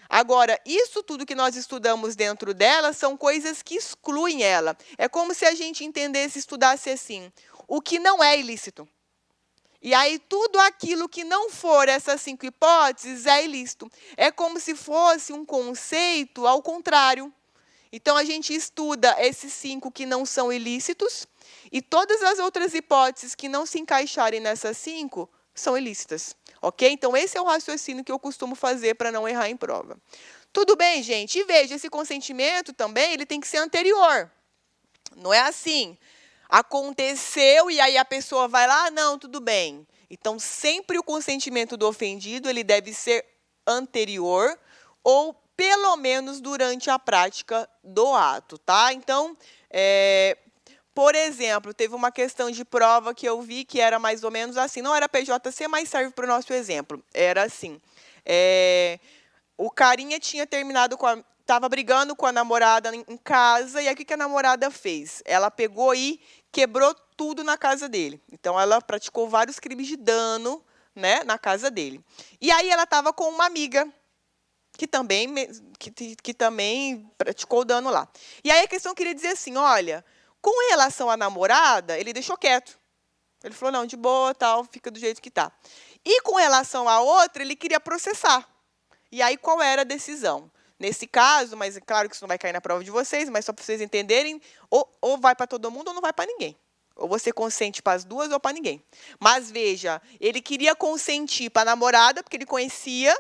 Agora, isso tudo que nós estudamos dentro dela são coisas que excluem ela. É como se a gente entendesse, estudasse assim, o que não é ilícito. E aí, tudo aquilo que não for essas 5 hipóteses é ilícito. É como se fosse um conceito ao contrário. Então, a gente estuda esses 5 que não são ilícitos e todas as outras hipóteses que não se encaixarem nessas 5 são ilícitas. Ok? Então, esse é o raciocínio que eu costumo fazer para não errar em prova. Tudo bem, gente? E veja, esse consentimento também ele tem que ser anterior. Não é assim. Aconteceu e aí a pessoa vai lá, não, tudo bem. Então, sempre o consentimento do ofendido ele deve ser anterior ou, pelo menos, durante a prática do ato, tá? Então, por exemplo, teve uma questão de prova que eu vi que era mais ou menos assim, não era PJC, mas serve para o nosso exemplo. Era assim, o carinha tinha terminado estava brigando com a namorada em casa, e aí o que a namorada fez? Ela pegou e quebrou tudo na casa dele. Então, ela praticou vários crimes de dano, né, na casa dele. E aí ela estava com uma amiga que também praticou dano lá. E aí a questão queria dizer assim, olha, com relação à namorada, ele deixou quieto. Ele falou, não, de boa, tal, fica do jeito que está. E com relação à outra, ele queria processar. E aí, qual era a decisão? Nesse caso, mas é claro que isso não vai cair na prova de vocês, mas só para vocês entenderem, ou vai para todo mundo ou não vai para ninguém. Ou você consente para as duas ou para ninguém. Mas, veja, ele queria consentir para a namorada, porque ele conhecia,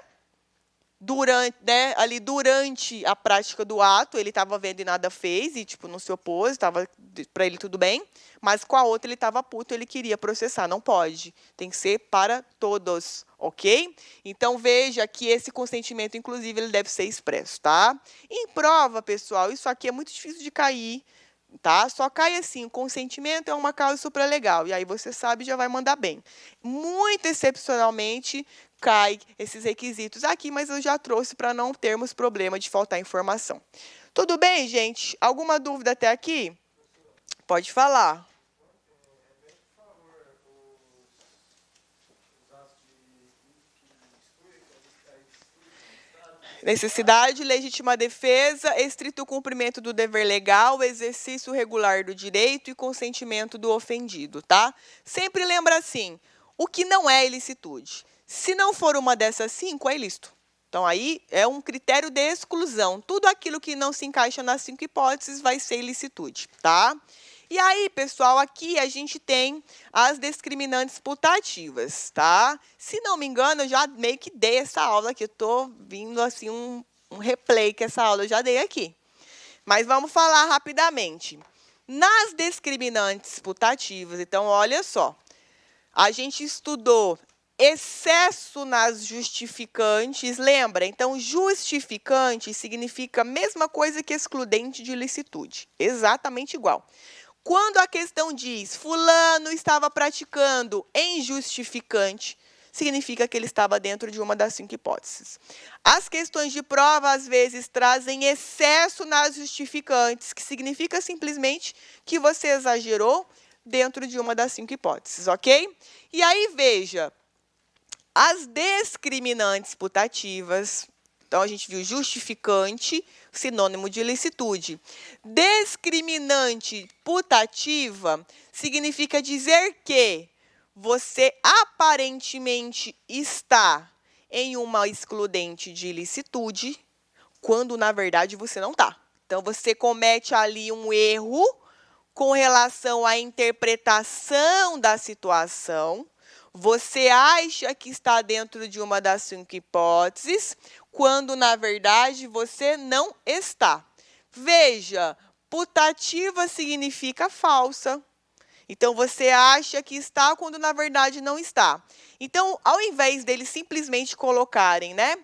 durante a prática do ato, ele estava vendo e nada fez, e tipo, não se opôs, estava para ele tudo bem, mas com a outra ele estava puto, ele queria processar. Não pode, tem que ser para todos, ok? Então, veja que esse consentimento, inclusive, ele deve ser expresso, tá? Em prova, pessoal, isso aqui é muito difícil de cair, tá? Só cai assim, o consentimento é uma causa supralegal, e aí você sabe, já vai mandar bem. Muito excepcionalmente, cai esses requisitos aqui, mas eu já trouxe para não termos problema de faltar informação. Tudo bem, gente? Alguma dúvida até aqui? Pode falar. Necessidade, legítima defesa, estrito cumprimento do dever legal, exercício regular do direito e consentimento do ofendido, tá? Sempre lembra assim, o que não é ilicitude. Se não for uma dessas 5, é ilícito. Então, aí é um critério de exclusão. Tudo aquilo que não se encaixa nas 5 hipóteses vai ser ilicitude, tá? E aí, pessoal, aqui a gente tem as discriminantes putativas, tá? Se não me engano, eu já meio que dei essa aula aqui. Eu estou vindo, assim, um replay que essa aula eu já dei aqui. Mas vamos falar rapidamente. Nas discriminantes putativas, então, olha só. A gente estudou excesso nas justificantes, lembra? Então, justificante significa a mesma coisa que excludente de ilicitude. Exatamente igual. Quando a questão diz, fulano estava praticando em justificante, significa que ele estava dentro de uma das 5 hipóteses. As questões de prova, às vezes, trazem excesso nas justificantes, que significa simplesmente que você exagerou dentro de uma das 5 hipóteses, ok? E aí, veja, as discriminantes putativas, então, a gente viu justificante, sinônimo de ilicitude. Discriminante putativa significa dizer que você aparentemente está em uma excludente de ilicitude, quando, na verdade, você não está. Então, você comete ali um erro com relação à interpretação da situação. Você acha que está dentro de uma das 5 hipóteses, quando, na verdade, você não está. Veja, putativa significa falsa. Então, você acha que está, quando, na verdade, não está. Então, ao invés deles simplesmente colocarem, né,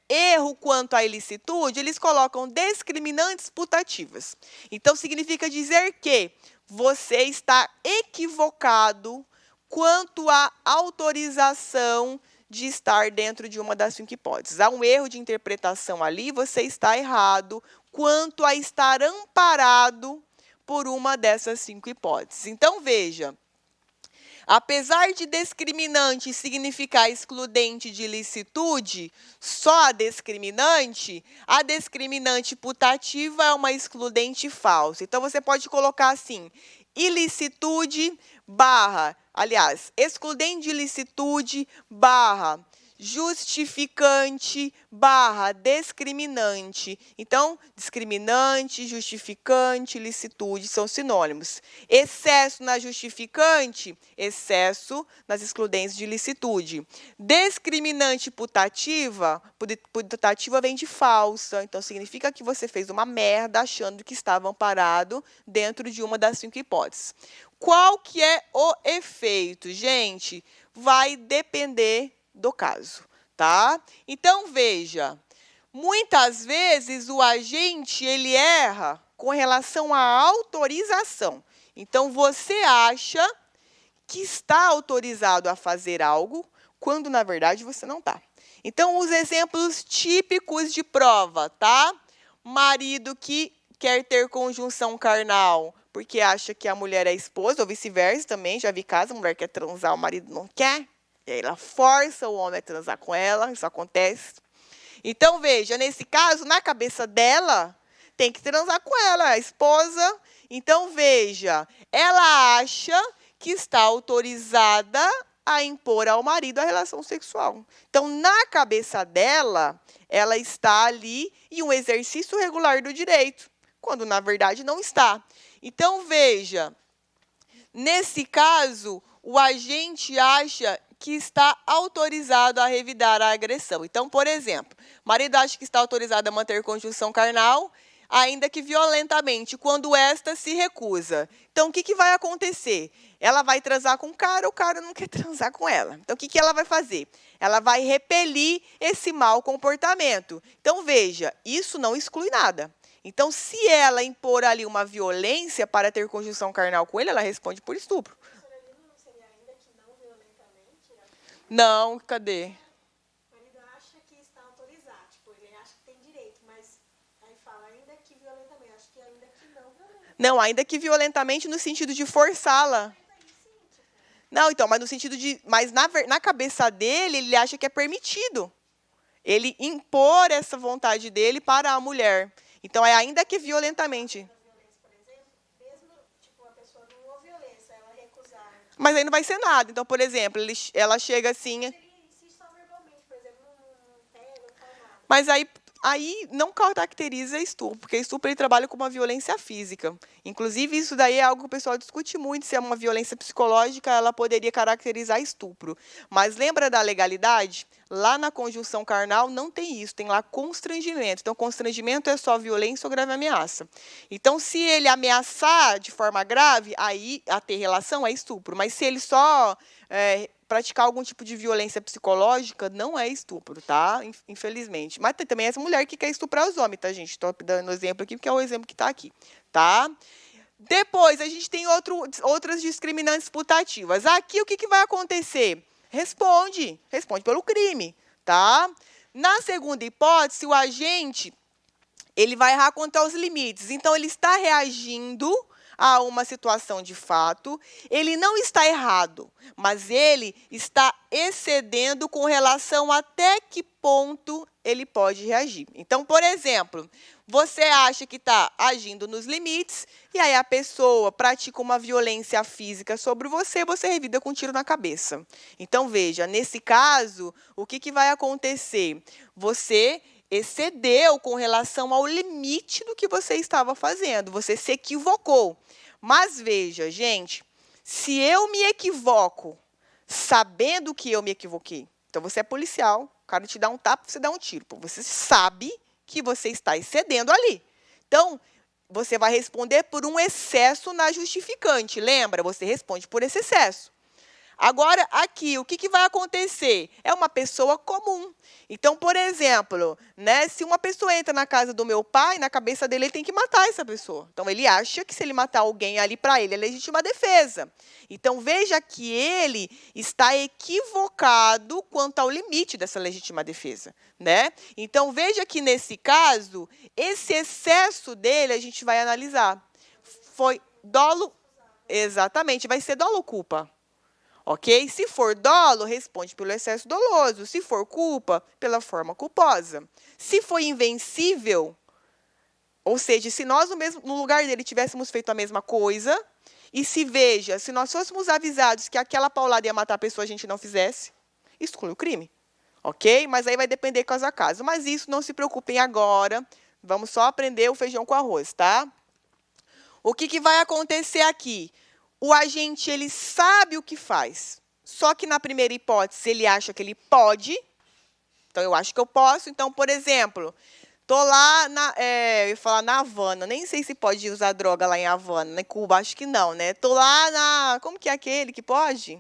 erro quanto à ilicitude, eles colocam discriminantes putativas. Então, significa dizer que você está equivocado quanto à autorização de estar dentro de uma das 5 hipóteses. Há um erro de interpretação ali, você está errado quanto a estar amparado por uma dessas 5 hipóteses. Então, veja, apesar de discriminante significar excludente de ilicitude, só a discriminante putativa é uma excludente falsa. Então, você pode colocar assim, ilicitude barra, aliás, excludente de ilicitude barra justificante barra discriminante. Então, discriminante, justificante, ilicitude são sinônimos. Excesso na justificante, excesso nas excludentes de ilicitude. Discriminante putativa, putativa vem de falsa, então significa que você fez uma merda achando que estava amparado dentro de uma das 5 hipóteses. Qual que é o efeito, gente? Vai depender do caso, tá? Então, veja, muitas vezes o agente ele erra com relação à autorização. Então, você acha que está autorizado a fazer algo, quando, na verdade, você não está. Então, os exemplos típicos de prova, tá? Marido que quer ter conjunção carnal porque acha que a mulher é esposa, ou vice-versa também. Já vi casos, a mulher quer transar, o marido não quer. E aí ela força o homem a transar com ela, isso acontece. Então, veja, nesse caso, na cabeça dela, tem que transar com ela, a esposa. Então, veja, ela acha que está autorizada a impor ao marido a relação sexual. Então, na cabeça dela, ela está ali em um exercício regular do direito, quando, na verdade, não está. Então, veja, nesse caso, o agente acha que está autorizado a revidar a agressão. Então, por exemplo, o marido acha que está autorizado a manter conjunção carnal, ainda que violentamente, quando esta se recusa. Então, o que vai acontecer? Ela vai transar com o cara não quer transar com ela. Então, o que ela vai fazer? Ela vai repelir esse mau comportamento. Então, veja, isso não exclui nada. Então, se ela impor ali uma violência para ter conjunção carnal com ele, ela responde por estupro. Não seria ainda que não violentamente? Não, cadê? O marido acha que está autorizado, tipo, ele acha que tem direito, mas aí fala ainda que violentamente, acho que ainda que não violentamente. Não, ainda que violentamente no sentido de forçá-la. Não, então, mas no sentido de... Mas na cabeça dele, ele acha que é permitido. Ele impor essa vontade dele para a mulher. Então, é ainda que violentamente. Violência, por exemplo, mesmo tipo uma pessoa não houve violência, ela recusar. Mas aí não vai ser nada. Então, por exemplo, ela chega assim. Ele insiste só verbalmente, por exemplo, não pega, não fala nada. Mas aí não caracteriza estupro, porque estupro ele trabalha com uma violência física. Inclusive, isso daí é algo que o pessoal discute muito, se é uma violência psicológica, ela poderia caracterizar estupro. Mas lembra da legalidade? Lá na conjunção carnal não tem isso, tem lá constrangimento. Então, constrangimento é só violência ou grave ameaça. Então, se ele ameaçar de forma grave, aí a ter relação é estupro. Mas se ele só praticar algum tipo de violência psicológica, não é estupro, tá? Infelizmente. Mas tem também essa mulher que quer estuprar os homens, tá, gente? Estou dando exemplo aqui, porque é o exemplo que está aqui, tá? Depois, a gente tem outras discriminantes putativas. Aqui, o que vai acontecer? Responde pelo crime, tá? Na segunda hipótese, o agente ele vai errar quanto aos limites. Então, ele está reagindo a uma situação de fato, ele não está errado, mas ele está excedendo com relação até que ponto ele pode reagir. Então, por exemplo, você acha que está agindo nos limites, e aí a pessoa pratica uma violência física sobre você, você revida com um tiro na cabeça. Então, veja, nesse caso, o que vai acontecer? Você excedeu com relação ao limite do que você estava fazendo. Você se equivocou. Mas veja, gente, se eu me equivoco sabendo que eu me equivoquei, então você é policial, o cara te dá um tapa, você dá um tiro. Você sabe que você está excedendo ali. Então, você vai responder por um excesso na justificante. Lembra? Você responde por esse excesso. Agora, aqui, o que vai acontecer? É uma pessoa comum. Então, por exemplo, né, se uma pessoa entra na casa do meu pai, na cabeça dele, ele tem que matar essa pessoa. Então, ele acha que se ele matar alguém ali para ele, é legítima defesa. Então, veja que ele está equivocado quanto ao limite dessa legítima defesa, né? Então, veja que, nesse caso, esse excesso dele a gente vai analisar. Foi dolo... Exatamente, vai ser dolo ou culpa. Ok? Se for dolo, responde pelo excesso doloso. Se for culpa, pela forma culposa. Se for invencível, ou seja, se nós no lugar dele tivéssemos feito a mesma coisa, e se nós fôssemos avisados que aquela paulada ia matar a pessoa, a gente não fizesse, exclui o crime. Ok? Mas aí vai depender caso a caso. Mas isso não se preocupem agora. Vamos só aprender o feijão com arroz, tá? O que vai acontecer aqui? O agente ele sabe o que faz, só que na primeira hipótese ele acha que ele pode, então eu acho que eu posso. Então, por exemplo, estou lá, eu ia falar na Havana, nem sei se pode usar droga lá em Havana, em Cuba acho que não, né? Estou lá como que é aquele que pode?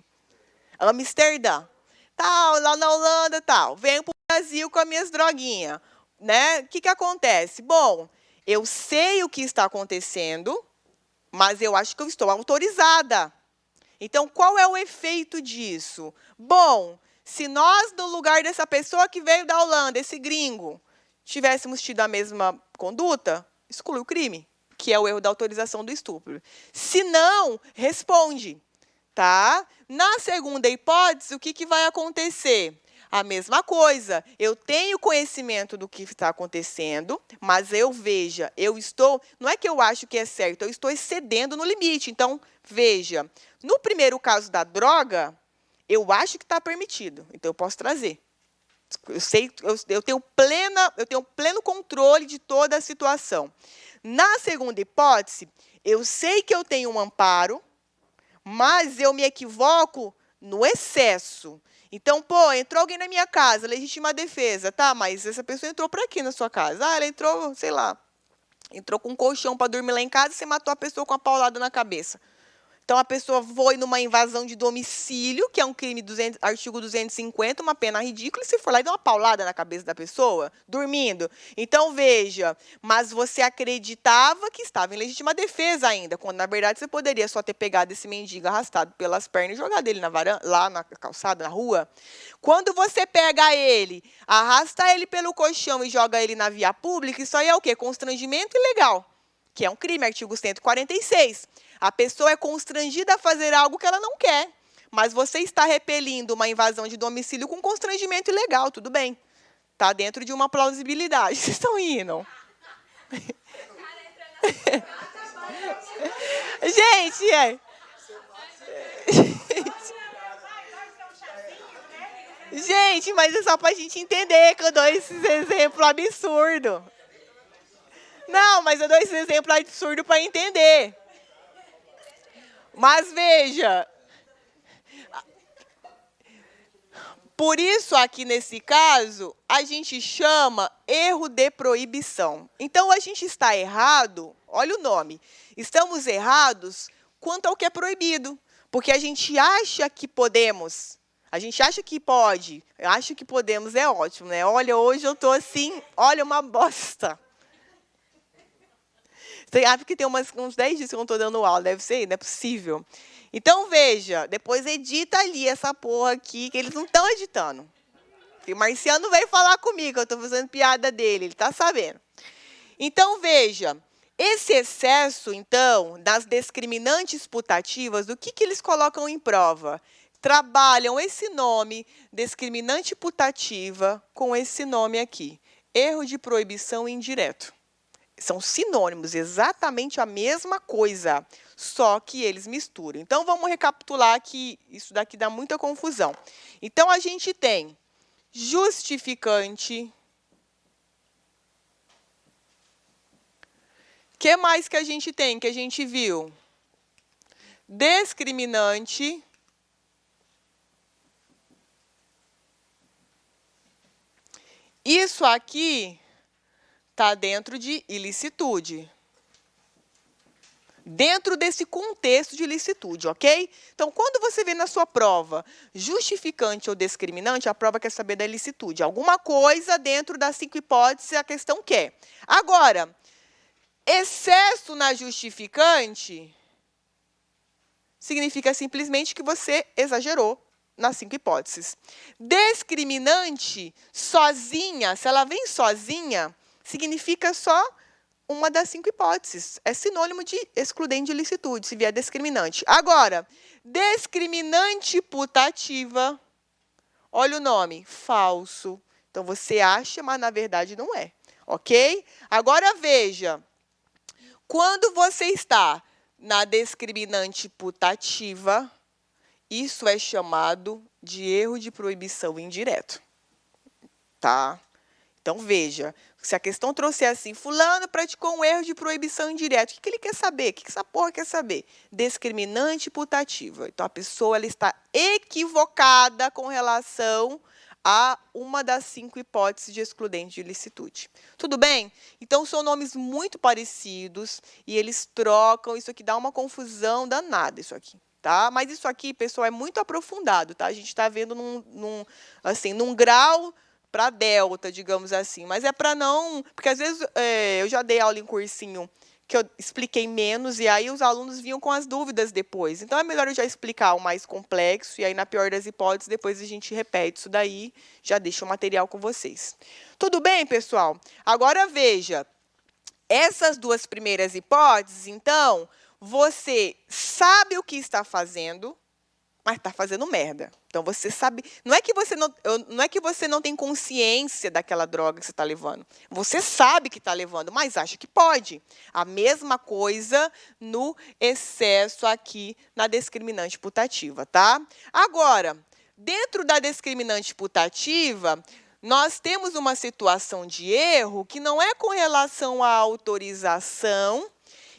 Amsterdã, tal, lá na Holanda, tal. Venho para o Brasil com as minhas droguinhas, né? O que acontece? Bom, eu sei o que está acontecendo, mas eu acho que eu estou autorizada. Então, qual é o efeito disso? Bom, se nós, no lugar dessa pessoa que veio da Holanda, esse gringo, tivéssemos tido a mesma conduta, exclui o crime, que é o erro da autorização do estupro. Se não, responde. Tá? Na segunda hipótese, o que vai acontecer? A mesma coisa, eu tenho conhecimento do que está acontecendo, mas não é que eu acho que é certo, eu estou excedendo no limite. Então, veja, no primeiro caso da droga, eu acho que está permitido, então eu posso trazer. Eu tenho pleno controle de toda a situação. Na segunda hipótese, eu sei que eu tenho um amparo, mas eu me equivoco no excesso. Então, entrou alguém na minha casa, legítima defesa, tá? Mas essa pessoa entrou para quê na sua casa? Ela entrou, sei lá, entrou com um colchão para dormir lá em casa e você matou a pessoa com uma paulada na cabeça. Então, a pessoa foi numa invasão de domicílio, que é um crime, artigo 250, uma pena ridícula, e você for lá e deu uma paulada na cabeça da pessoa, dormindo. Então, veja, mas você acreditava que estava em legítima defesa ainda, quando, na verdade, você poderia só ter pegado esse mendigo arrastado pelas pernas e jogado ele lá na calçada, na rua. Quando você pega ele, arrasta ele pelo colchão e joga ele na via pública, isso aí é o quê? Constrangimento ilegal, que é um crime, artigo 146. A pessoa é constrangida a fazer algo que ela não quer, mas você está repelindo uma invasão de domicílio com constrangimento ilegal, tudo bem. Está dentro de uma plausibilidade. Vocês estão rindo? Gente, gente, mas é só para a gente entender que eu dou esses exemplos absurdos. Não, mas eu dou esse exemplo absurdo para entender. Mas veja, por isso aqui nesse caso, a gente chama erro de proibição. Então, a gente está errado, olha o nome, estamos errados quanto ao que é proibido, porque a gente acha que podemos, a gente acha que pode, acha que podemos, é ótimo, né? Olha, hoje eu estou assim, olha, uma bosta. Porque tem uns 10 dias que eu não estou dando aula, deve ser, não é possível. Então, veja, depois edita ali essa porra aqui, que eles não estão editando. O Marciano veio falar comigo, eu estou fazendo piada dele, ele está sabendo. Então, veja, esse excesso, então, das discriminantes putativas, do que eles colocam em prova? Trabalham esse nome, discriminante putativa, com esse nome aqui, erro de proibição indireto. São sinônimos, exatamente a mesma coisa, só que eles misturam. Então, vamos recapitular que isso daqui dá muita confusão. Então, a gente tem justificante. O que mais que a gente tem, que a gente viu? Discriminante. Isso aqui está dentro de ilicitude. Dentro desse contexto de ilicitude, ok? Então, quando você vê na sua prova justificante ou discriminante, a prova quer saber da ilicitude. Alguma coisa dentro das 5 hipóteses a questão quer. Agora, excesso na justificante significa simplesmente que você exagerou nas 5 hipóteses. Discriminante, sozinha, se ela vem sozinha, significa só uma das 5 hipóteses. É sinônimo de excludente de ilicitude, se vier discriminante. Agora, discriminante putativa, olha o nome, falso. Então, você acha, mas na verdade não é. Ok? Agora, veja, quando você está na discriminante putativa, isso é chamado de erro de proibição indireto. Tá? Então, veja, se a questão trouxer assim, fulano praticou um erro de proibição indireta, o que ele quer saber? O que essa porra quer saber? Discriminante putativa. Então, a pessoa ela está equivocada com relação a uma das 5 hipóteses de excludente de ilicitude. Tudo bem? Então, são nomes muito parecidos e eles trocam, isso aqui dá uma confusão danada, isso aqui. Tá? Mas isso aqui, pessoal, é muito aprofundado. Tá? A gente está vendo num grau para delta, digamos assim. Mas é para não... Porque, às vezes, eu já dei aula em cursinho que eu expliquei menos, e aí os alunos vinham com as dúvidas depois. Então, é melhor eu já explicar o mais complexo, e aí, na pior das hipóteses, depois a gente repete isso daí, já deixa o material com vocês. Tudo bem, pessoal? Agora, veja, essas 2 primeiras hipóteses, então, você sabe o que está fazendo, mas está fazendo merda. Então, você sabe... Não é que você não tem consciência daquela droga que você está levando. Você sabe que está levando, mas acha que pode. A mesma coisa no excesso aqui na discriminante putativa, tá? Agora, dentro da discriminante putativa, nós temos uma situação de erro que não é com relação à autorização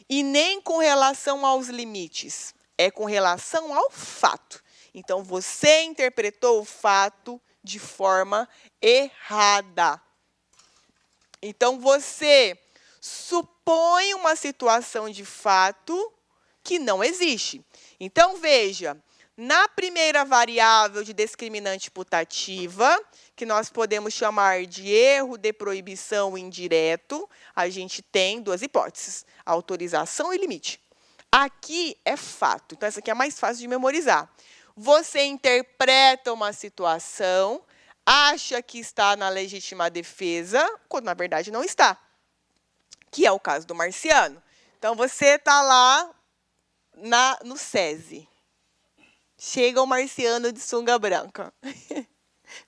e nem com relação aos limites. É com relação ao fato. Então, você interpretou o fato de forma errada. Então, você supõe uma situação de fato que não existe. Então, veja, na primeira variável de discriminante putativa, que nós podemos chamar de erro de proibição indireto, a gente tem 2 hipóteses, autorização e limite. Aqui é fato, então essa aqui é mais fácil de memorizar. Você interpreta uma situação, acha que está na legítima defesa, quando na verdade não está, que é o caso do Marciano. Então, você está lá no SESI. Chega o Marciano de sunga branca.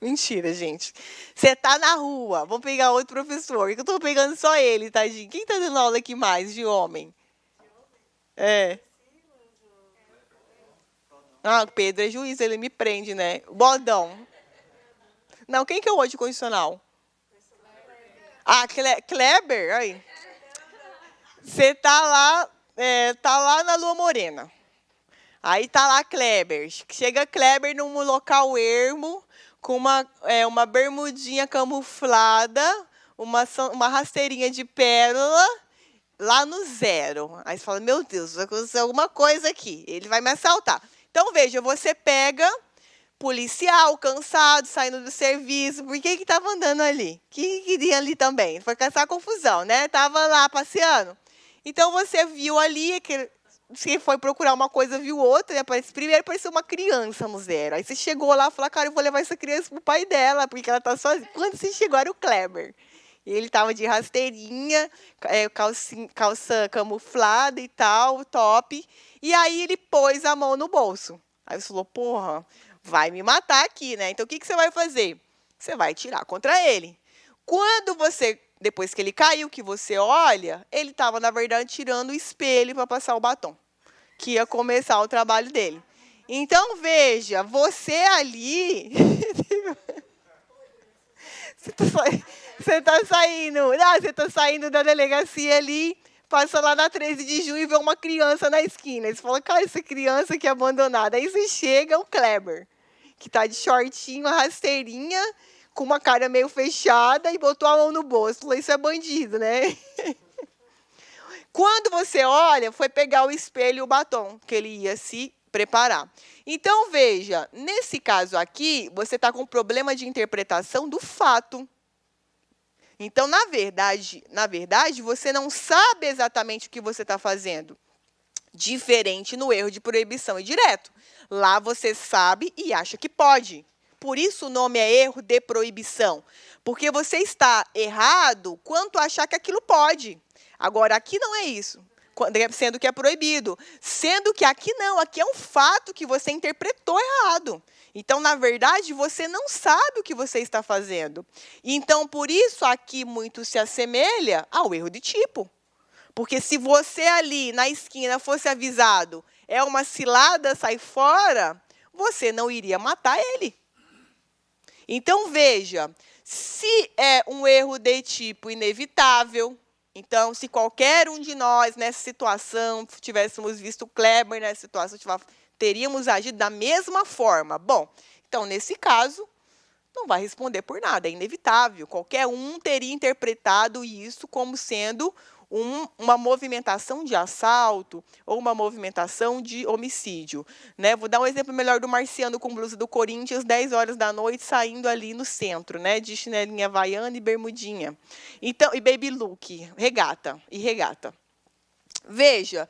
Mentira, gente. Você tá na rua, vou pegar outro professor, que eu tô pegando só ele, tadinho. Quem tá dando aula aqui mais de homem? É. Ah, o Pedro é juiz, ele me prende, né? O Bodão. Não, quem que é o outro condicional? Ah, Kleber, aí. Você tá lá na Lua Morena. Aí tá lá Kleber. Chega Kleber num local ermo, com uma bermudinha camuflada, uma rasteirinha de pérola, lá no zero. Aí você fala, meu Deus, vai acontecer alguma coisa aqui. Ele vai me assaltar. Então, veja, você pega policial, cansado, saindo do serviço. Por que estava andando ali? Que queria ali também? Foi caçar confusão, né? Tava lá passeando. Então, você viu ali que você foi procurar uma coisa, viu outra, né? Primeiro parecia uma criança no zero. Aí você chegou lá e falou, cara, eu vou levar essa criança pro pai dela, porque ela tá sozinha. Quando você chegou, era o Kleber. E ele tava de rasteirinha, calça camuflada e tal, top. E aí ele pôs a mão no bolso. Aí você falou, porra, vai me matar aqui, né? Então o que você vai fazer? Você vai tirar contra ele. Quando você, depois que ele caiu, que você olha, ele estava, na verdade, tirando o espelho para passar o batom, que ia começar o trabalho dele. Então, veja, você ali... Você tá saindo da delegacia ali, passa lá na 13 de junho e vê uma criança na esquina. Aí você fala, cara, essa criança aqui é abandonada. Aí você chega, o Kleber, que tá de shortinho, a rasteirinha, com uma cara meio fechada e botou a mão no bolso. Falou, isso é bandido, né? Quando você olha, foi pegar o espelho e o batom, que ele ia se preparar. Então, veja, nesse caso aqui, você está com um problema de interpretação do fato. Então, na verdade, você não sabe exatamente o que você está fazendo. Diferente no erro de proibição indireto. Lá você sabe e acha que pode. Por isso o nome é erro de proibição. Porque você está errado quanto a achar que aquilo pode. Agora, aqui não é isso. Sendo que é proibido. Sendo que aqui não, aqui é um fato que você interpretou errado. Então, na verdade, você não sabe o que você está fazendo. Então, por isso, aqui muito se assemelha ao erro de tipo. Porque se você ali na esquina fosse avisado, é uma cilada, sai fora, você não iria matar ele. Então, veja, se é um erro de tipo inevitável, então, se qualquer um de nós nessa situação, tivéssemos visto o Kleber nessa situação, teríamos agido da mesma forma. Bom, então, nesse caso, não vai responder por nada, é inevitável. Qualquer um teria interpretado isso como sendo uma movimentação de assalto ou uma movimentação de homicídio, né? Vou dar um exemplo melhor do Marciano com blusa do Corinthians, 10 horas da noite, saindo ali no centro, né? De chinelinha havaiana e bermudinha. Então, e baby look, regata. Veja,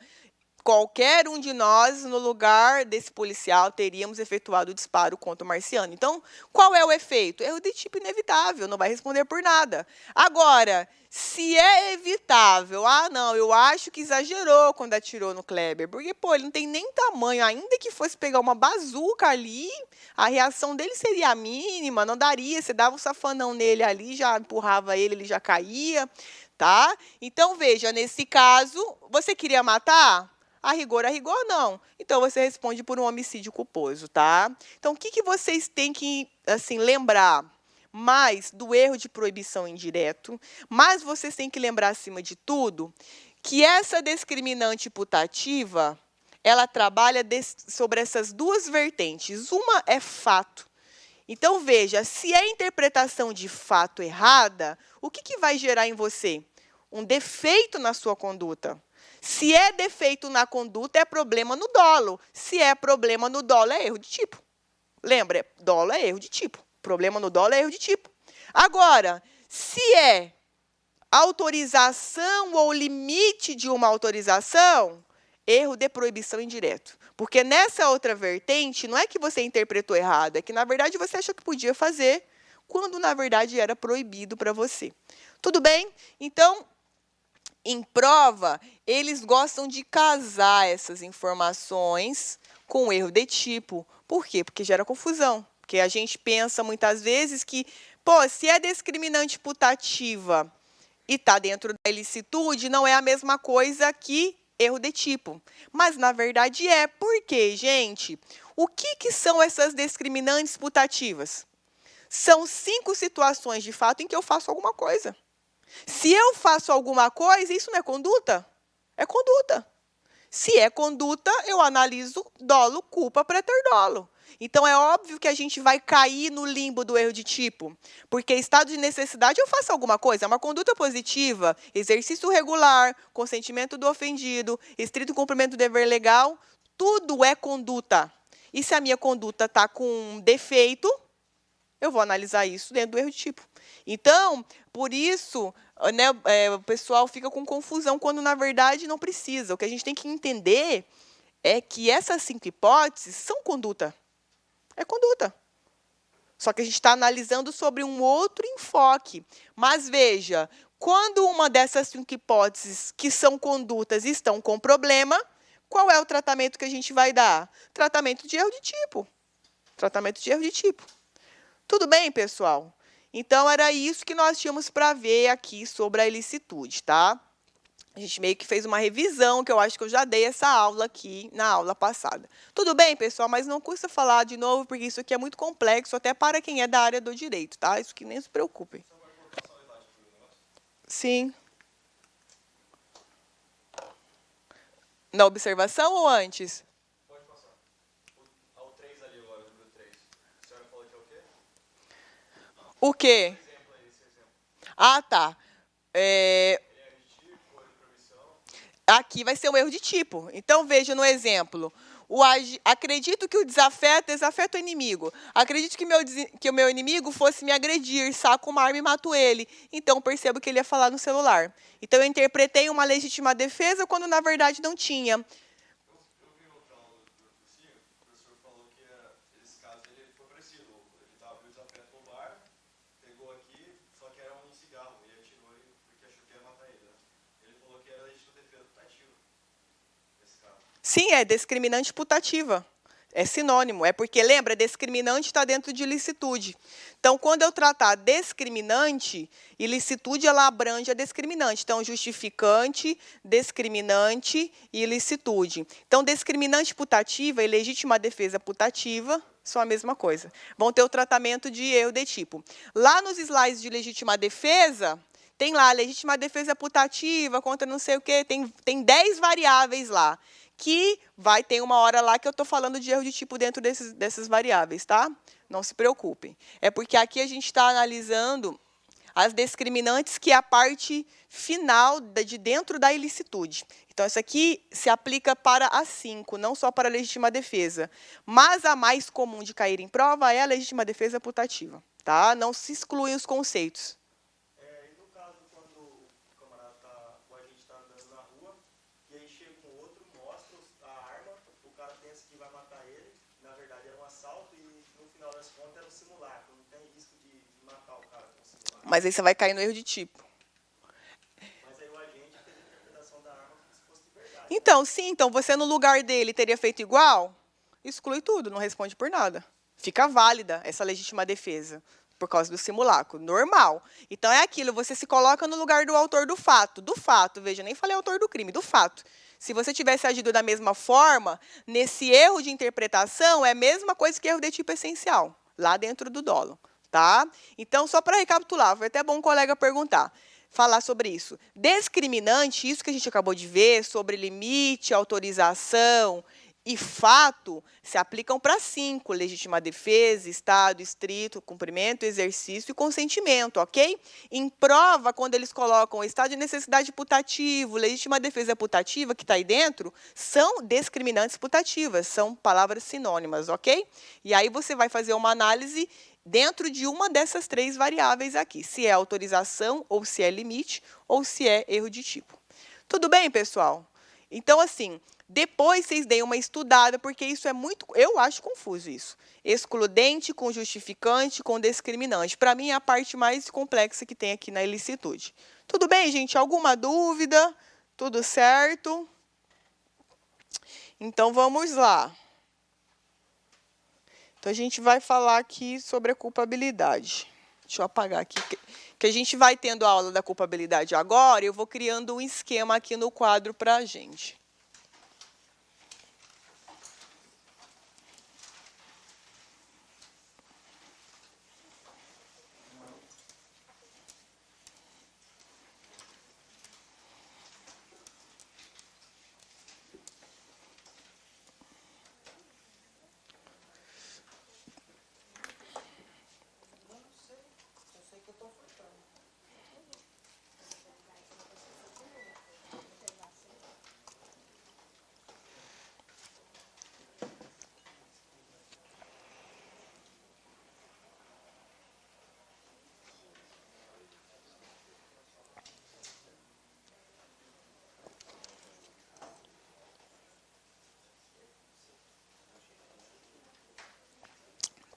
qualquer um de nós, no lugar desse policial, teríamos efetuado o disparo contra o Marciano. Então, qual é o efeito? É o de tipo inevitável, não vai responder por nada. Agora, se é evitável, não, eu acho que exagerou quando atirou no Kleber, porque, pô, ele não tem nem tamanho, ainda que fosse pegar uma bazuca ali, a reação dele seria a mínima, não daria, você dava um safanão nele ali, já empurrava ele, ele já caía, tá? Então, veja, nesse caso, você queria matar? A rigor, não. Então, você responde por um homicídio culposo, tá? Então, o que vocês têm que, assim, lembrar mais do erro de proibição indireto, mas vocês têm que lembrar, acima de tudo, que essa discriminante putativa, ela trabalha sobre essas duas vertentes. Uma é fato. Então, veja, se é interpretação de fato errada, o que vai gerar em você? Um defeito na sua conduta. Se é defeito na conduta, é problema no dolo. Se é problema no dolo, é erro de tipo. Lembra? Dolo é erro de tipo. Problema no dolo é erro de tipo. Agora, se é autorização ou limite de uma autorização, erro de proibição indireto. Porque nessa outra vertente, não é que você interpretou errado, é que, na verdade, você achou que podia fazer, quando, na verdade, era proibido para você. Tudo bem? Então, em prova, eles gostam de casar essas informações com erro de tipo. Por quê? Porque gera confusão. Porque a gente pensa muitas vezes que, pô, se é discriminante putativa e está dentro da ilicitude, não é a mesma coisa que erro de tipo. Mas, na verdade, é. Por quê, gente? O que são essas discriminantes putativas? São 5 situações de fato em que eu faço alguma coisa. Se eu faço alguma coisa, isso não é conduta? É conduta. Se é conduta, eu analiso dolo, culpa, preter dolo. Então, é óbvio que a gente vai cair no limbo do erro de tipo, porque estado de necessidade eu faço alguma coisa, é uma conduta positiva, exercício regular, consentimento do ofendido, estrito cumprimento do dever legal, tudo é conduta. E se a minha conduta está com defeito, eu vou analisar isso dentro do erro de tipo. Então, por isso, né, o pessoal fica com confusão quando, na verdade, não precisa. O que a gente tem que entender é que essas 5 hipóteses são conduta. É conduta. Só que a gente está analisando sobre um outro enfoque. Mas, veja, quando uma dessas 5 hipóteses que são condutas estão com problema, qual é o tratamento que a gente vai dar? Tratamento de erro de tipo. Tratamento de erro de tipo. Tudo bem, pessoal? Então, era isso que nós tínhamos para ver aqui sobre a ilicitude, tá? A gente meio que fez uma revisão, que eu acho que eu já dei essa aula aqui na aula passada. Tudo bem, pessoal? Mas não custa falar de novo, porque isso aqui é muito complexo, até para quem é da área do direito, tá? Isso que nem se preocupem. Sim. Na observação ou antes? Pode passar. Ao 3 ali agora, o número 3. A senhora falou que é o quê? O quê? Esse exemplo aí, esse exemplo. Ah, tá. Ele é de tipo, de permissão. Aqui vai ser um erro de tipo. Então, veja no exemplo. Acredito que o desafeto o inimigo. Acredito que o meu inimigo fosse me agredir, saco uma arma e mato ele. Então, percebo que ele ia falar no celular. Então, eu interpretei uma legítima defesa quando, na verdade, não tinha. Eu vi outra aula do cursinho, o professor falou que esse caso ele foi parecido. Ele estava no desafeto no bar, pegou aqui, só que era um cigarro, e atirou ele porque achou que ia matar ele, né? Ele falou que era legítima defesa putativa, nesse caso. Sim, é discriminante putativa. É sinônimo. É porque, lembra, discriminante está dentro de ilicitude. Então, quando eu tratar discriminante, ilicitude ela abrange a discriminante. Então, justificante, discriminante e ilicitude. Então, discriminante putativa e legítima defesa putativa são a mesma coisa. Vão ter o tratamento de erro de tipo. Lá nos slides de legítima defesa, tem lá legítima defesa putativa contra não sei o quê, tem 10 variáveis lá. Que vai ter uma hora lá que eu estou falando de erro de tipo dentro dessas variáveis, tá? Não se preocupem. É porque aqui a gente está analisando as discriminantes, que é a parte final de dentro da ilicitude. Então, isso aqui se aplica para as 5, não só para a legítima defesa. Mas a mais comum de cair em prova é a legítima defesa putativa, tá? Não se excluem os conceitos. E no caso, quando o camarada o agente está andando na rua, e aí chega um outro, mostra a arma, o cara pensa que vai matar ele, na verdade era um assalto, e no final das contas era um simulacro, não tem risco de matar o cara com um simulacro. Mas aí você vai cair no erro de tipo. Mas aí o agente fez a interpretação da arma como se fosse de verdade. Então, sim, então você no lugar dele teria feito igual? Exclui tudo, não responde por nada. Fica válida essa legítima defesa, por causa do simulacro, normal. Então, é aquilo, você se coloca no lugar do autor do fato. Do fato, veja, nem falei autor do crime, do fato. Se você tivesse agido da mesma forma, nesse erro de interpretação, é a mesma coisa que erro de tipo essencial, lá dentro do dolo. Tá? Então, só para recapitular, foi até bom um colega perguntar, falar sobre isso. Discriminante, isso que a gente acabou de ver, sobre limite, autorização e fato, se aplicam para 5, legítima defesa, estado, estrito, cumprimento, exercício e consentimento, ok? Em prova, quando eles colocam estado de necessidade putativo, legítima defesa putativa, que está aí dentro, são discriminantes putativas, são palavras sinônimas, ok? E aí você vai fazer uma análise dentro de uma dessas 3 variáveis aqui, se é autorização, ou se é limite, ou se é erro de tipo. Tudo bem, pessoal? Então, assim, depois vocês deem uma estudada, porque isso é muito, eu acho confuso isso. Excludente com justificante com discriminante. Para mim, é a parte mais complexa que tem aqui na ilicitude. Tudo bem, gente? Alguma dúvida? Tudo certo? Então, vamos lá. Então, a gente vai falar aqui sobre a culpabilidade. Deixa eu apagar aqui. Que a gente vai tendo a aula da culpabilidade agora, eu vou criando um esquema aqui no quadro para a gente.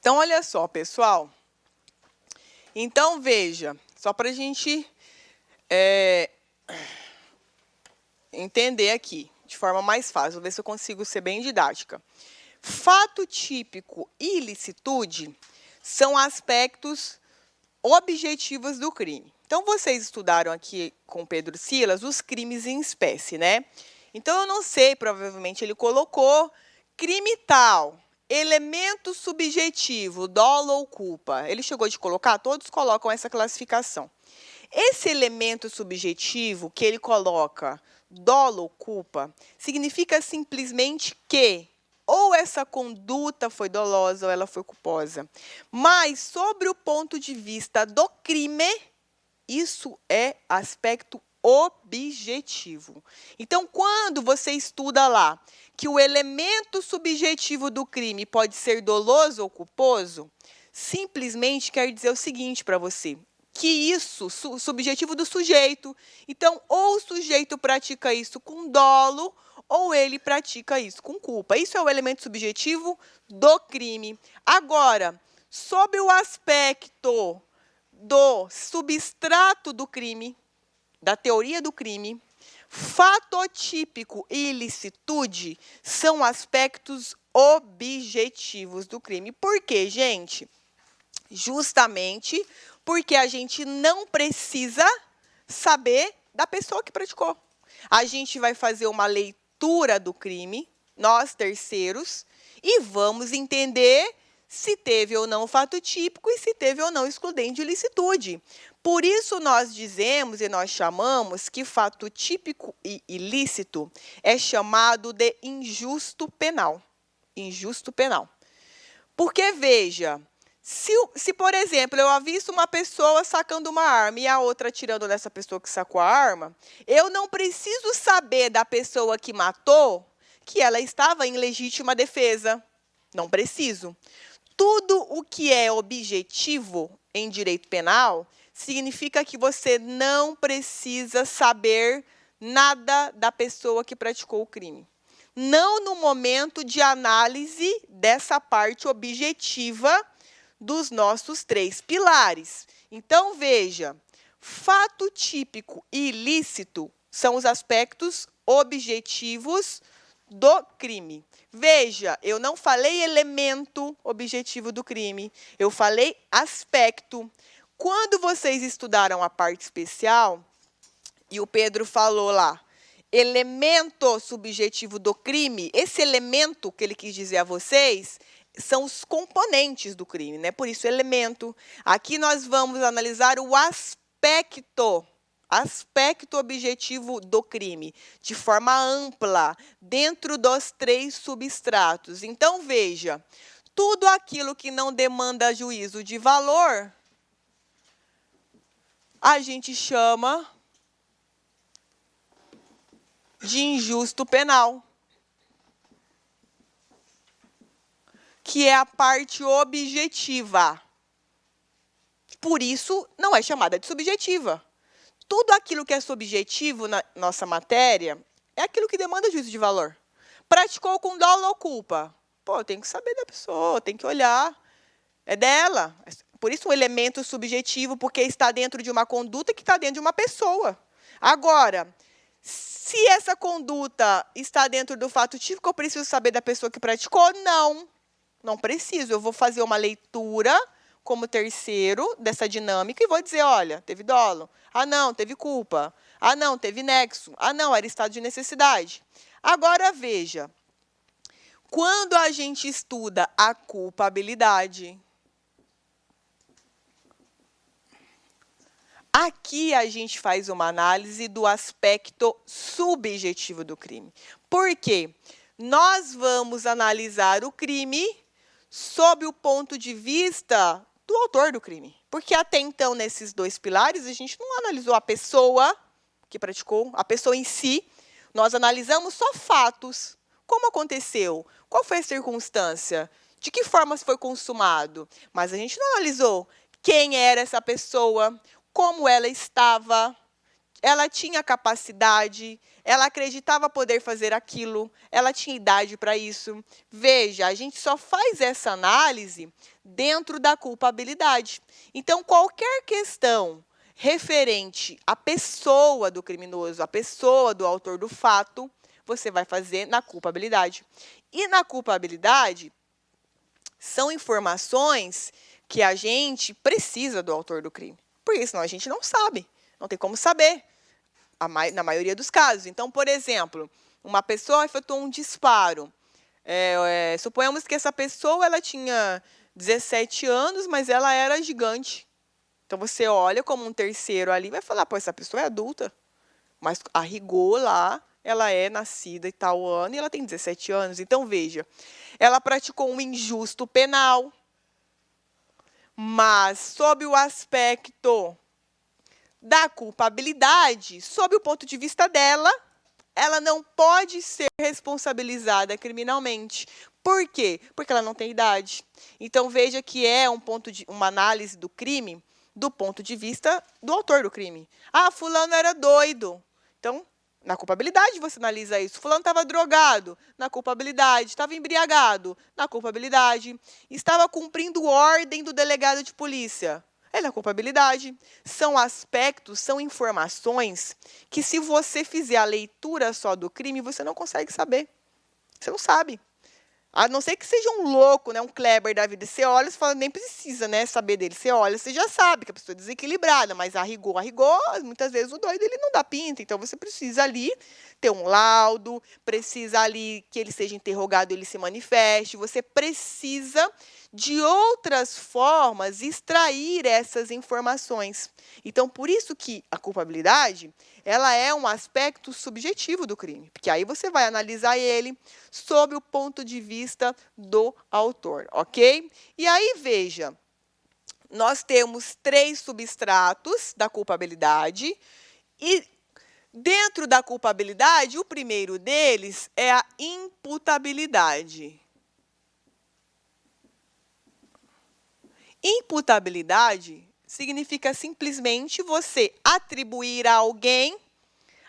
Então, olha só, pessoal. Então, veja, só para a gente entender aqui, de forma mais fácil, vou ver se eu consigo ser bem didática. Fato típico e ilicitude são aspectos objetivos do crime. Então, vocês estudaram aqui com Pedro Silas os crimes em espécie, né? Então, eu não sei, provavelmente ele colocou crime tal, elemento subjetivo, dolo ou culpa. Ele chegou de colocar? Todos colocam essa classificação. Esse elemento subjetivo que ele coloca, dolo ou culpa, significa simplesmente que ou essa conduta foi dolosa ou ela foi culposa. Mas, sobre o ponto de vista do crime, isso é aspecto objetivo. Então, quando você estuda lá que o elemento subjetivo do crime pode ser doloso ou culposo, simplesmente quer dizer o seguinte para você, que isso, subjetivo do sujeito. Então, ou o sujeito pratica isso com dolo, ou ele pratica isso com culpa. Isso é o elemento subjetivo do crime. Agora, sob o aspecto do substrato do crime, da teoria do crime, fatotípico e ilicitude são aspectos objetivos do crime. Por quê, gente? Justamente porque a gente não precisa saber da pessoa que praticou. A gente vai fazer uma leitura do crime, nós terceiros, e vamos entender se teve ou não fato típico e se teve ou não excludente de ilicitude. Por isso, nós dizemos e nós chamamos que fato típico e ilícito é chamado de injusto penal. Injusto penal. Porque, veja, se, por exemplo, eu avisto uma pessoa sacando uma arma e a outra atirando nessa pessoa que sacou a arma, eu não preciso saber da pessoa que matou que ela estava em legítima defesa. Não preciso. Tudo o que é objetivo em direito penal significa que você não precisa saber nada da pessoa que praticou o crime. Não no momento de análise dessa parte objetiva dos nossos 3 pilares. Então, veja, fato típico e ilícito são os aspectos objetivos do crime. Veja, eu não falei elemento objetivo do crime, eu falei aspecto. Quando vocês estudaram a parte especial, e o Pedro falou lá, elemento subjetivo do crime, esse elemento que ele quis dizer a vocês são os componentes do crime, né? Por isso, elemento. Aqui nós vamos analisar o aspecto objetivo do crime, de forma ampla, dentro dos 3 substratos. Então, veja, tudo aquilo que não demanda juízo de valor, a gente chama de injusto penal, que é a parte objetiva. Por isso, não é chamada de subjetiva. Tudo aquilo que é subjetivo na nossa matéria é aquilo que demanda juízo de valor. Praticou com dolo ou culpa? Pô, eu tenho que saber da pessoa, tem que olhar. É dela. Por isso, um elemento subjetivo, porque está dentro de uma conduta que está dentro de uma pessoa. Agora, se essa conduta está dentro do fato típico, eu preciso saber da pessoa que praticou? Não. Não preciso. Eu vou fazer uma leitura como terceiro dessa dinâmica e vou dizer, olha, teve dolo. Ah, não, teve culpa. Ah, não, teve nexo. Ah, não, era estado de necessidade. Agora, veja. Quando a gente estuda a culpabilidade, aqui a gente faz uma análise do aspecto subjetivo do crime. Por quê? Nós vamos analisar o crime sob o ponto de vista do autor do crime. Porque até então, nesses dois pilares, a gente não analisou a pessoa que praticou, a pessoa em si. Nós analisamos só fatos. Como aconteceu? Qual foi a circunstância? De que forma foi consumado? Mas a gente não analisou quem era essa pessoa, como ela estava, ela tinha capacidade, ela acreditava poder fazer aquilo, ela tinha idade para isso. Veja, a gente só faz essa análise dentro da culpabilidade. Então, qualquer questão referente à pessoa do criminoso, à pessoa do autor do fato, você vai fazer na culpabilidade. E na culpabilidade, são informações que a gente precisa do autor do crime. Porque senão a gente não sabe, não tem como saber, na maioria dos casos. Então, por exemplo, uma pessoa efetuou um disparo. Suponhamos que essa pessoa ela tinha 17 anos, mas ela era gigante. Então, você olha como um terceiro ali e vai falar, pô, essa pessoa é adulta. Mas a rigor lá, ela é nascida em tal ano e ela tem 17 anos. Então, veja, ela praticou um injusto penal, mas sob o aspecto da culpabilidade, sob o ponto de vista dela, ela não pode ser responsabilizada criminalmente. Por quê? Porque ela não tem idade. Então, veja que é uma análise do crime do ponto de vista do autor do crime. Ah, fulano era doido. Então, na culpabilidade você analisa isso. Fulano estava drogado, na culpabilidade. Estava embriagado, na culpabilidade. Estava cumprindo ordem do delegado de polícia. É na culpabilidade. São aspectos, são informações que, se você fizer a leitura só do crime, você não consegue saber. Você não sabe. A não ser que seja um louco, né, um Kleber da vida. Você olha e fala, nem precisa, né, saber dele. Você olha, você já sabe que a pessoa é desequilibrada, mas a rigor, muitas vezes o doido ele não dá pinta. Então, você precisa ali ter um laudo, precisa ali que ele seja interrogado, ele se manifeste. Você precisa de outras formas extrair essas informações. Então, por isso que a culpabilidade ela é um aspecto subjetivo do crime, porque aí você vai analisar ele sob o ponto de vista do autor, ok? E aí, veja, nós temos 3 substratos da culpabilidade e, dentro da culpabilidade, o primeiro deles é a imputabilidade. Imputabilidade significa simplesmente você atribuir a alguém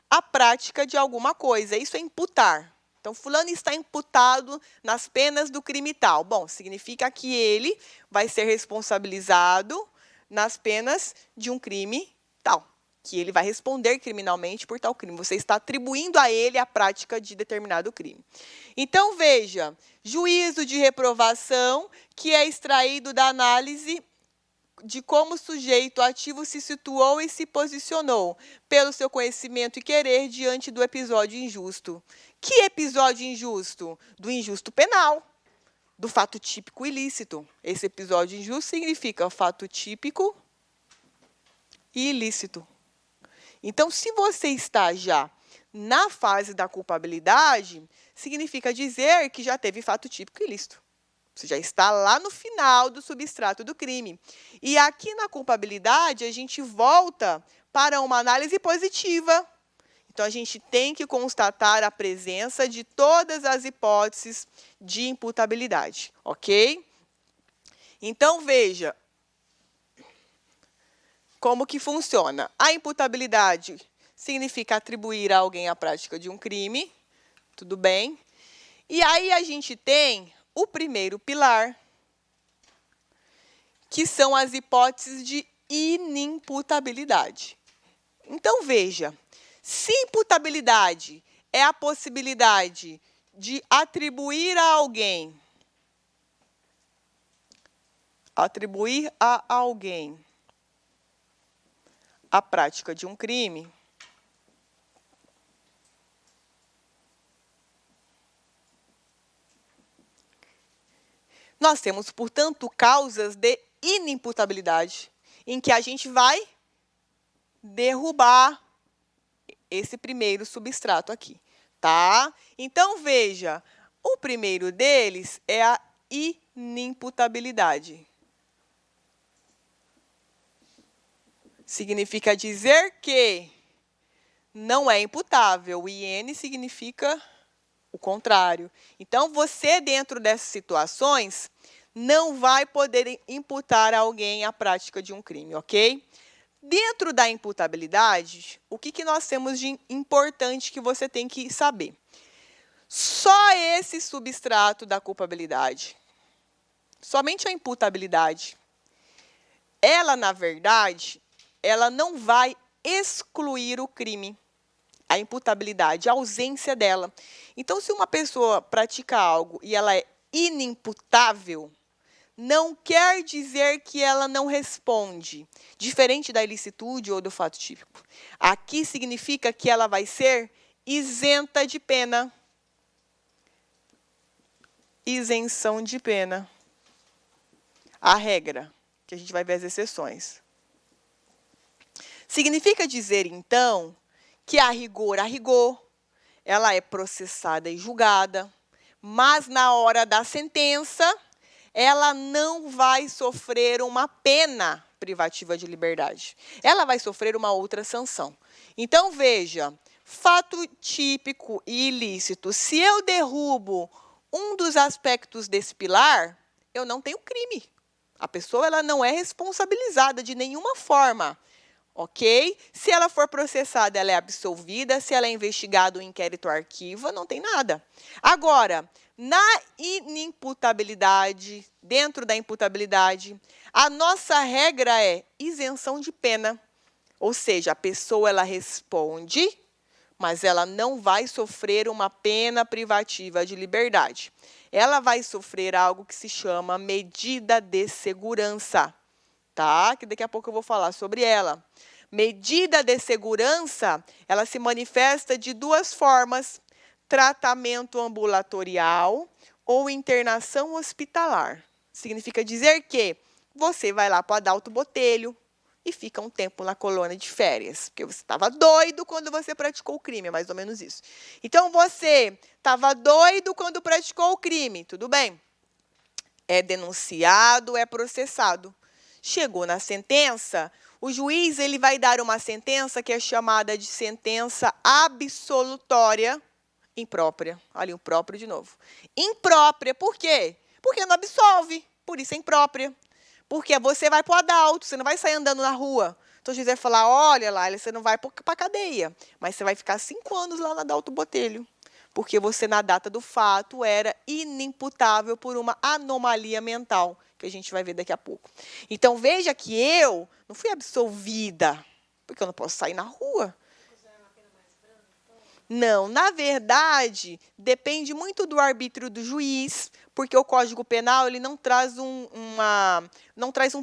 a prática de alguma coisa. Isso é imputar. Então, fulano está imputado nas penas do crime tal. Bom, significa que ele vai ser responsabilizado nas penas de um crime tal. Que ele vai responder criminalmente por tal crime. Você está atribuindo a ele a prática de determinado crime. Então, veja, juízo de reprovação, que é extraído da análise de como o sujeito ativo se situou e se posicionou pelo seu conhecimento e querer diante do episódio injusto. Que episódio injusto? Do injusto penal, do fato típico ilícito. Esse episódio injusto significa fato típico e ilícito. Então, se você está já na fase da culpabilidade, significa dizer que já teve fato típico e ilícito. Você já está lá no final do substrato do crime. E aqui na culpabilidade, a gente volta para uma análise positiva. Então, a gente tem que constatar a presença de todas as hipóteses de imputabilidade, ok? Então, veja como que funciona. A imputabilidade significa atribuir a alguém a prática de um crime, tudo bem? E aí a gente tem o primeiro pilar, que são as hipóteses de inimputabilidade. Então, veja, se imputabilidade é a possibilidade de atribuir a alguém atribuir a alguém a prática de um crime, nós temos, portanto, causas de inimputabilidade, em que a gente vai derrubar esse primeiro substrato aqui, tá? Então, veja, o primeiro deles é a inimputabilidade. Significa dizer que não é imputável. O IN significa o contrário. Então, você, dentro dessas situações, não vai poder imputar a alguém a prática de um crime, ok? Dentro da imputabilidade, o que nós temos de importante que você tem que saber? Só esse substrato da culpabilidade, somente a imputabilidade, ela, na verdade, ela não vai excluir o crime, a imputabilidade, a ausência dela. Então, se uma pessoa pratica algo e ela é inimputável, não quer dizer que ela não responde, diferente da ilicitude ou do fato típico. Aqui significa que ela vai ser isenta de pena. Isenção de pena. A regra, que a gente vai ver as exceções. Significa dizer, então, que a rigor, ela é processada e julgada, mas na hora da sentença, ela não vai sofrer uma pena privativa de liberdade. Ela vai sofrer uma outra sanção. Então, veja, fato típico e ilícito. Se eu derrubo um dos aspectos desse pilar, eu não tenho crime. A pessoa ela não é responsabilizada de nenhuma forma. Ok? Se ela for processada, ela é absolvida. Se ela é investigada, o inquérito arquiva, não tem nada. Agora, na inimputabilidade, dentro da imputabilidade, a nossa regra é isenção de pena. Ou seja, a pessoa ela responde, mas ela não vai sofrer uma pena privativa de liberdade. Ela vai sofrer algo que se chama medida de segurança, tá? Que daqui a pouco eu vou falar sobre ela. Medida de segurança, ela se manifesta de duas formas: tratamento ambulatorial ou internação hospitalar. Significa dizer que você vai lá para o Adalto Botelho e fica um tempo na colônia de férias, porque você estava doido quando você praticou o crime, é mais ou menos isso. Então, você estava doido quando praticou o crime, tudo bem. É denunciado, é processado. Chegou na sentença, o juiz ele vai dar uma sentença que é chamada de sentença absolutória imprópria. Ali, o próprio de novo. Imprópria, por quê? Porque não absolve, por isso é imprópria. Porque você vai para o Adalto, você não vai sair andando na rua. Então, o juiz vai falar, olha lá, você não vai para a cadeia, mas você vai ficar 5 anos lá no Adalto Botelho. Porque você, na data do fato, era inimputável por uma anomalia mental, que a gente vai ver daqui a pouco. Então, veja que eu não fui absolvida, porque eu não posso sair na rua. Não, na verdade, depende muito do arbítrio do juiz, porque o Código Penal ele não traz um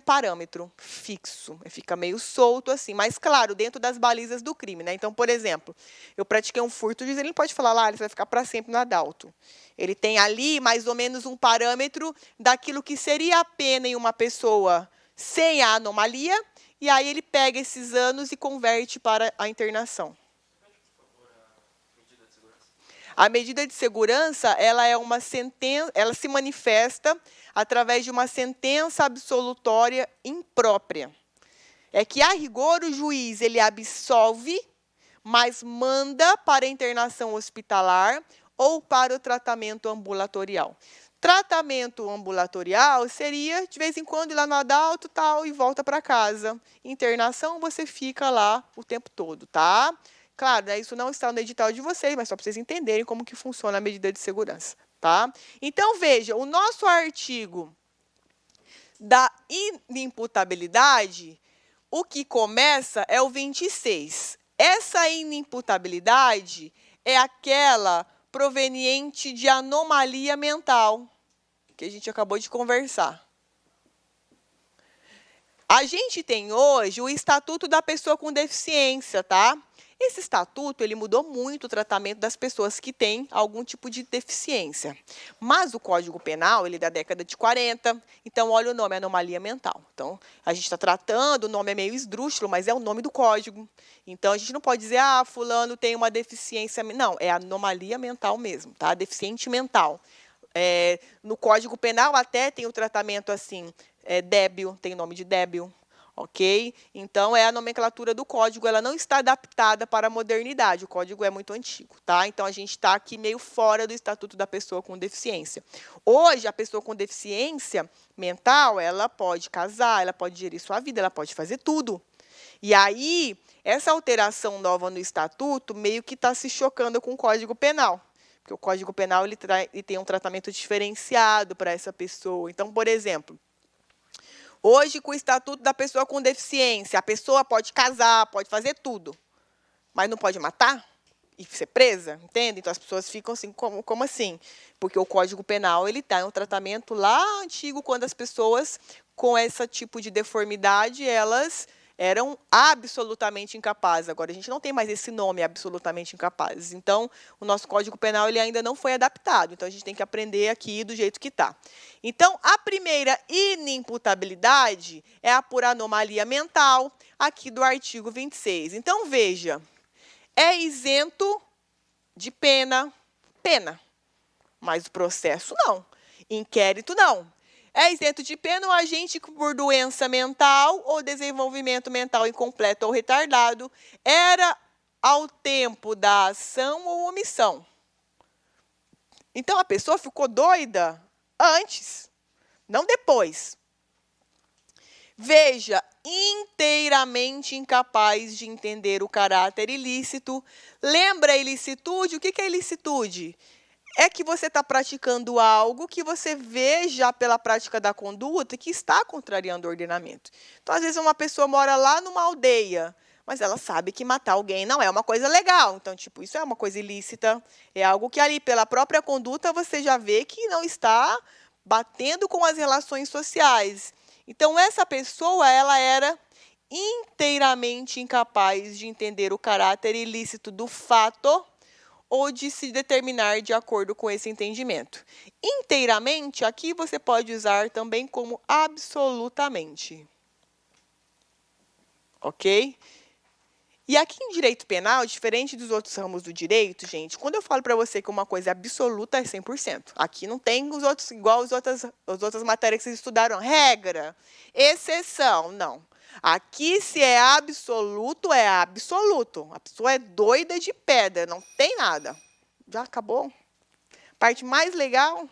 parâmetro fixo, fica meio solto assim, mas claro, dentro das balizas do crime, né? Então, por exemplo, eu pratiquei um furto, o juiz ele não pode falar lá, ele vai ficar para sempre no Adalto. Ele tem ali mais ou menos um parâmetro daquilo que seria a pena em uma pessoa sem a anomalia, e aí ele pega esses anos e converte para a internação. A medida de segurança, ela é uma sentença, ela se manifesta através de uma sentença absolutória imprópria. É que, a rigor, o juiz ele absolve, mas manda para a internação hospitalar ou para o tratamento ambulatorial. Tratamento ambulatorial seria, de vez em quando, ir lá no Adalto tal, e volta para casa. Internação, você fica lá o tempo todo, tá? Claro, né, isso não está no edital de vocês, mas só para vocês entenderem como que funciona a medida de segurança, tá? Então, veja, o nosso artigo da inimputabilidade, o que começa é o 26. Essa inimputabilidade é aquela proveniente de anomalia mental, que a gente acabou de conversar. A gente tem hoje o Estatuto da Pessoa com Deficiência, tá? Esse estatuto, ele mudou muito o tratamento das pessoas que têm algum tipo de deficiência. Mas o Código Penal, ele é da década de 40, então olha o nome, anomalia mental. Então, a gente está tratando, o nome é meio esdrúxulo, mas é o nome do código. Então, a gente não pode dizer, fulano tem uma deficiência. Não, é anomalia mental mesmo, tá? Deficiente mental. No Código Penal até tem o tratamento assim, débil, tem o nome de débil. Ok? Então, é a nomenclatura do código, ela não está adaptada para a modernidade, o código é muito antigo, tá? Então, a gente está aqui meio fora do Estatuto da Pessoa com Deficiência. Hoje, a pessoa com deficiência mental, ela pode casar, ela pode gerir sua vida, ela pode fazer tudo. E aí, essa alteração nova no Estatuto meio que está se chocando com o Código Penal, porque o Código Penal ele tem um tratamento diferenciado para essa pessoa. Então, por exemplo, hoje, com o Estatuto da Pessoa com Deficiência, a pessoa pode casar, pode fazer tudo, mas não pode matar e ser presa, entende? Então, as pessoas ficam assim, como assim? Porque o Código Penal ele está em um tratamento lá antigo, quando as pessoas com esse tipo de deformidade, elas eram absolutamente incapazes. Agora, a gente não tem mais esse nome, absolutamente incapazes. Então, o nosso Código Penal ele ainda não foi adaptado. Então, a gente tem que aprender aqui do jeito que está. Então, a primeira inimputabilidade é a por anomalia mental, aqui do artigo 26. Então, veja, é isento de pena, mas o processo não. Inquérito não. É isento de pena o agente que, por doença mental ou desenvolvimento mental incompleto ou retardado, era ao tempo da ação ou omissão. Então, a pessoa ficou doida antes, não depois. Veja, inteiramente incapaz de entender o caráter ilícito. Lembra a ilicitude? O que é ilicitude? É que você está praticando algo que você vê já pela prática da conduta que está contrariando o ordenamento. Então, às vezes, uma pessoa mora lá numa aldeia, mas ela sabe que matar alguém não é uma coisa legal. Então, tipo, isso é uma coisa ilícita. É algo que ali, pela própria conduta, você já vê que não está batendo com as relações sociais. Então, essa pessoa, ela era inteiramente incapaz de entender o caráter ilícito do fato ou de se determinar de acordo com esse entendimento. Inteiramente, aqui você pode usar também como absolutamente. Ok? E aqui em direito penal, diferente dos outros ramos do direito, gente, quando eu falo para você que uma coisa é absoluta, é 100%. Aqui não tem os outros, igual as outras matérias que vocês estudaram, regra, exceção, não. Aqui, se é absoluto, é absoluto. A pessoa é doida de pedra, não tem nada. Já acabou? Parte mais legal?